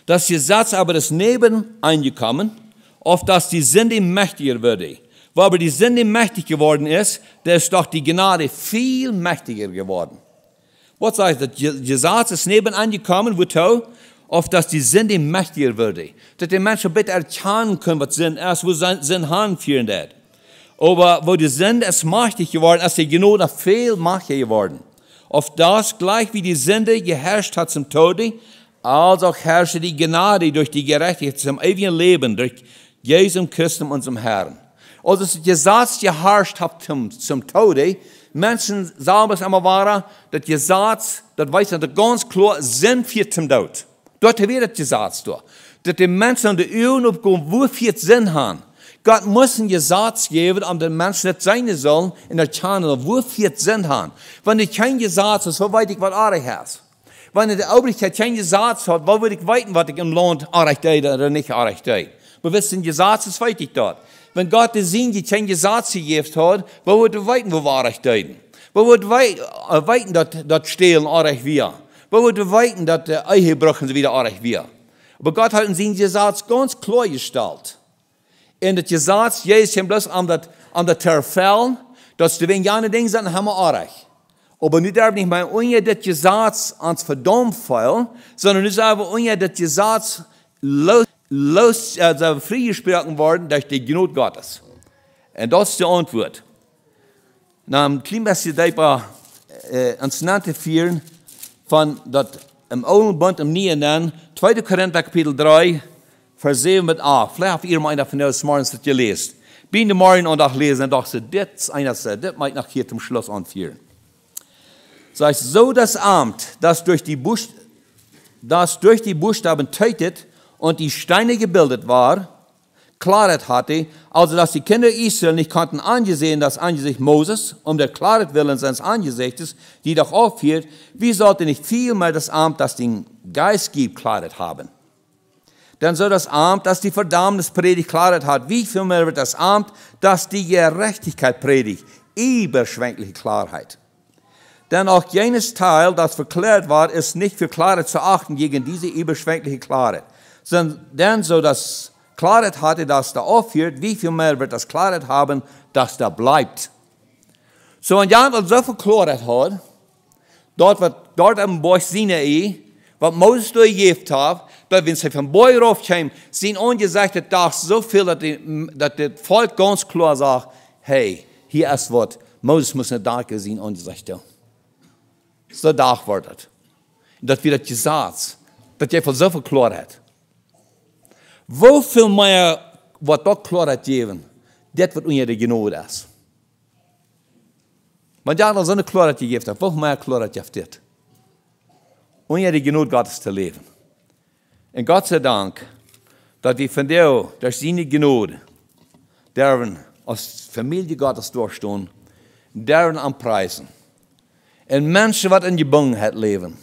Das Gesetz aber ist neben eingekommen, auf dass die Sünde mächtiger würde. Wo aber die Sünde mächtig geworden ist, da ist doch die Gnade viel mächtiger geworden. Was heißt das? Das Gesetz ist neben angekommen, wozu? Auf dass die Sünde mächtiger würde. Dass die Menschen bitte erkennen können, was Sinn ist, wo Sinn anführen wird. Aber wo die Sünde ist mächtig geworden, ist die Gnade viel mächtiger geworden. Auf das, gleich wie die Sünde geherrscht hat zum Tode, als auch herrschte die Gnade durch die Gerechtigkeit zum ewigen Leben, durch Jesus Christus, unserem Herrn. Also das Gesetz geherrscht hat zum Tode. Menschen sagen es immer wahr, das Gesetz, das weiß man ganz klar, Sinn für zum Tod. Dort wird das Gesetz da. Dass die Menschen an die Ohren aufgehen, wo viel Sinn haben. Gott muss ein Gesetz geben, um den Menschen nicht sein sollen, in der Channel, wo viel Sinn haben. Wenn ich kein Gesetz ist, wo weiß ich, was Arich ist. Wenn ich in der Obrigkeit kein Gesetz hat, wo würde ich weiten, was ich im Land Arich tue oder nicht Arich tue. Wir wissen, Gesetz ist weiß ich dort. Wenn Gott den Sinn, die kein Gesetz gegeben hat, wo würde ich weiten, wo wir Arich tun? Wo würde ich weiten, dass Stehlen Arich wir? Wo würde ich weiten, dass Ehebrüchen wieder Arich wir? Aber Gott hat in seinem Gesetz ganz klar gestellt. In das Gesetz, Jesus hat bloß an der Terfell, dass die wenn ja Dinge sind, haben wir Arich. Aber nicht darf nicht mehr unter das Gesetz ans Verdammt fallen, sondern nicht aber unter das Gesetz freigesprochen worden durch die Gnade Gottes. Und das ist die Antwort. Na, ein kleines Detail ans Nannte führen von das im Alten Bund im Neuen, 2. Korinther Kapitel 3, Vers 7 mit A. Vielleicht habt ihr mal einer von euch morgens das gelesen. Bin die Morgen und auch lesen und dachte, das mag ich nach hier zum Schluss anführen. Sagt, so das Amt, das durch die Buchstaben tötet und die Steine gebildet war, Klarheit hatte, also dass die Kinder Israel nicht konnten angesehen das Angesicht Moses, um der Klarheit willen seines Angesichtes, die doch aufhielt, wie sollte nicht vielmehr das Amt, das den Geist gibt, Klarheit haben? Denn so das Amt, das die Verdammnis predigt, Klarheit hat, wie vielmehr wird das Amt, das die Gerechtigkeit predigt, überschwängliche Klarheit. Denn auch jenes Teil, das verklärt war, ist nicht für Klarheit zu achten gegen diese überschwängliche Klarheit. Denn so das Klarheit hatte, das da aufhört, wie viel mehr wird das Klarheit haben, das da bleibt. So ein Jahr, was so viel Klarheit hat, dort am Berg Sinai, was Moses durchgegeben hat, dass wenn sie vom Berg raufkamen, sind angesagt, dass so viel, dass das Volk ganz klar sagt, hey, hier ist was, Moses muss nicht da gesehen und gesagt, ja. So da wird das. Das wird das Gesetz, das einfach so viel Klarheit. Wo viel mehr, was dort Klarheit geben, das wird unter der Gnade ist. Maar ja, dan zo'n Klarheit gegeven hat, veel meer Klarheit heeft dit. Und ja, die Genot Gottes te leven. En Gott sei Dank, dat wir von der, durch seine Gnade, dürfen als Familie Gottes durchstehen, dürfen anpreisen. Und Menschen, die in Gebangenheit leben,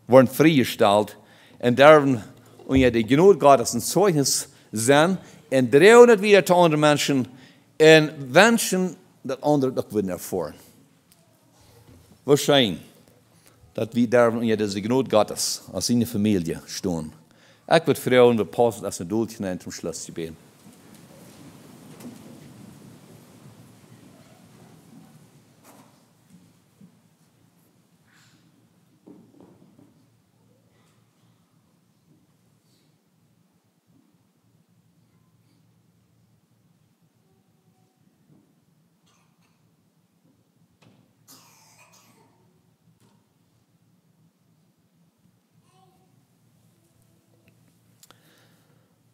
worden freigestellt und dürfen und ja, die Gnade Gottes ein Zeugnis sein und 300 wieder zu anderen Menschen und Menschen, dat andere ook willen erfahren. Wahrscheinlich, dass wir dürfen und ja, diese Gnade Gottes als seine Familie stehen. Ich würde fragen, wir passen das ein Dulchen ein zum Schluss zu beten.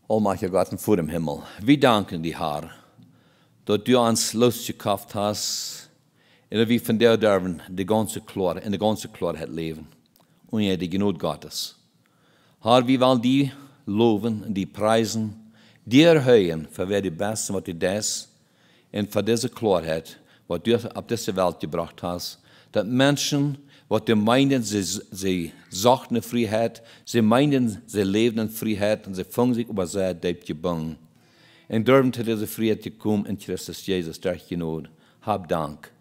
Allmächtiger Gott vor dem Himmel, wir danken dir, Herr, dass du uns losgekauft hast und dass wir von dir dürfen in der ganzen Klarheit leben und ja, die Gnade Gottes. Herr, wir wollen die loben und die preisen, dir erhöhen, für wer die Beste, was du das und für diese Klarheit, was du auf diese Welt gebracht hast, dass Menschen, was die meinen, sie suchten eine Freiheit, sie meinen, sie leben in Freiheit und sie fangen sich über sehr deep gebannt. Und dürfen zu dieser Freiheit kommen in Christus Jesus, durch Gnade. Hab Dank.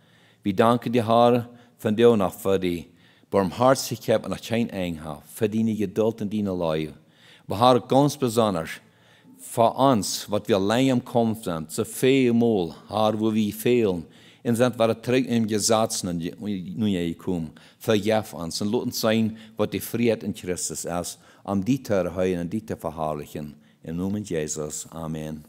Wir danken dir, Herr, von dir und auch für die Barmherzigkeit und deine Einheit, für deine Geduld und deine Liebe. Aber Herr, ganz besonders für uns, was wir allein am Kampf sind, so viel Mal, Herr, wo wir fehlen, und sind wir terug im Gesetz nun gekommen. Vergib uns und lass uns sein, was die Freiheit in Christus ist, um die zu erhöhen und die zu verherrlichen. Im Namen Jesus. Amen.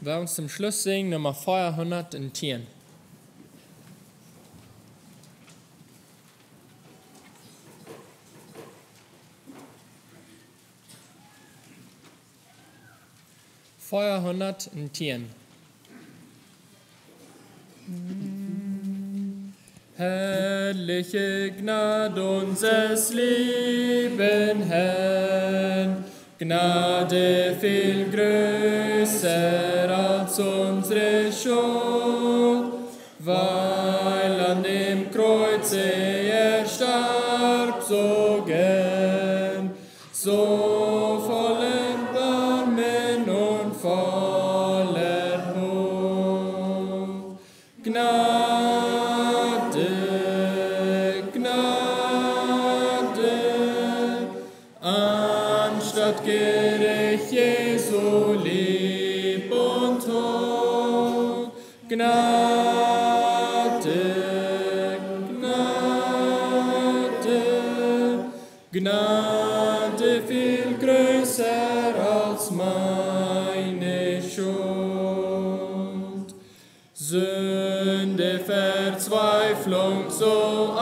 Wir uns zum Schluss singen Nummer 410. Herrliche Gnade unseres lieben Herrn, Gnade viel größer als unsere Schuld, weil an dem Kreuze er starb so gern, so vollen Barmen und voller Hof. Gnade, Gnade, anstatt Gericht Jesu lieb und hoch. Gnade, Gnade, Gnade viel größer als meine Schuld. Sünde, Verzweiflung, so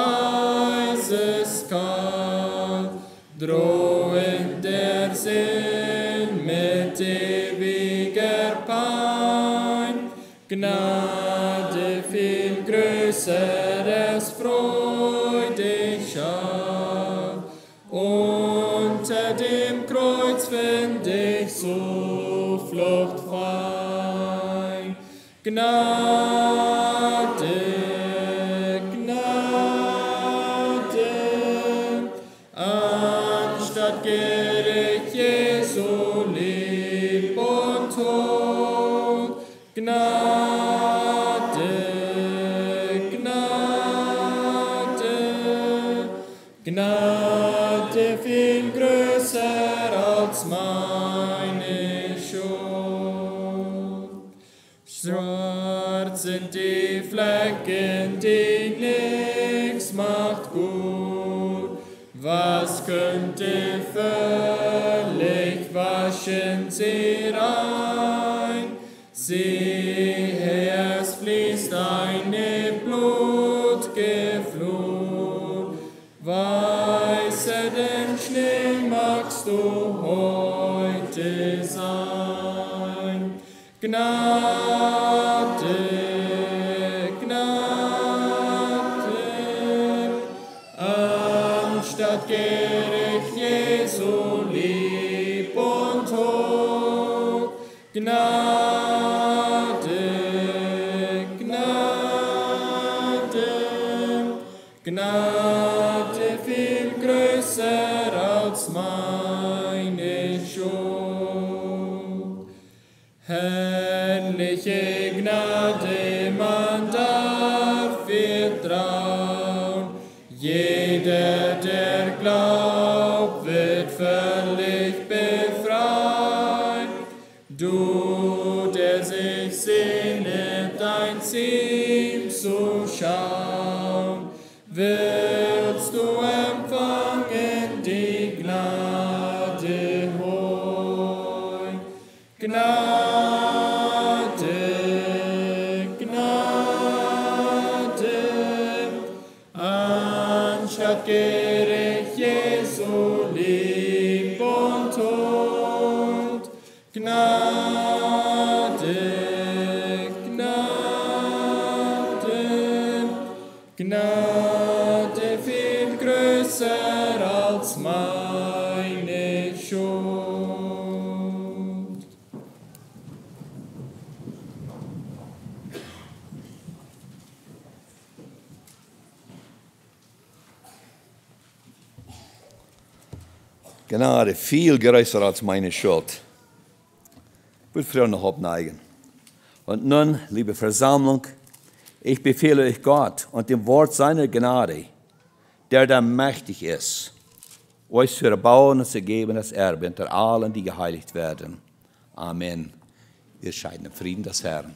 eiskalt, drohend der Sinn mit ewiger Pein. Gnade viel größer, es freudig schau. Unter dem Kreuz find ich Zuflucht frei. Gnade, Gnade, anstatt Gericht Jesu lieb und Tod. Gnade, Gnade, Gnade viel größer als meine Schuld. Schwarz sind die Flecken, die nichts macht gut. Was könnte völlig waschen sie rein? Siehe, es fließt eine Blut größer denn Schnee magst du heute sein. Gnade, Gnade, anstatt Gericht Jesu lieb und hoch. Gnade, Gnade, Gnade viel größer als meine Schuld. Herrliche Gnade, man darf ihr trauen. Jeder, der glaubt, wird völlig befreit. Du, der sich sehnet, dein Ziel zu schauen, willst du empfangen die Gnade hoch. Gnade, Gnade, anstatt Gericht Jesu lieb und Tod. Gnade, Gnade, Gnade viel größer als meine Schuld. Gnade viel größer als meine Schuld. Ich würde früher noch abneigen. Und nun, liebe Versammlung, ich befehle euch Gott und dem Wort seiner Gnade, der da mächtig ist, euch zu erbauen und zu geben das Erbe unter allen, die geheiligt werden. Amen. Wir scheiden im Frieden des Herrn.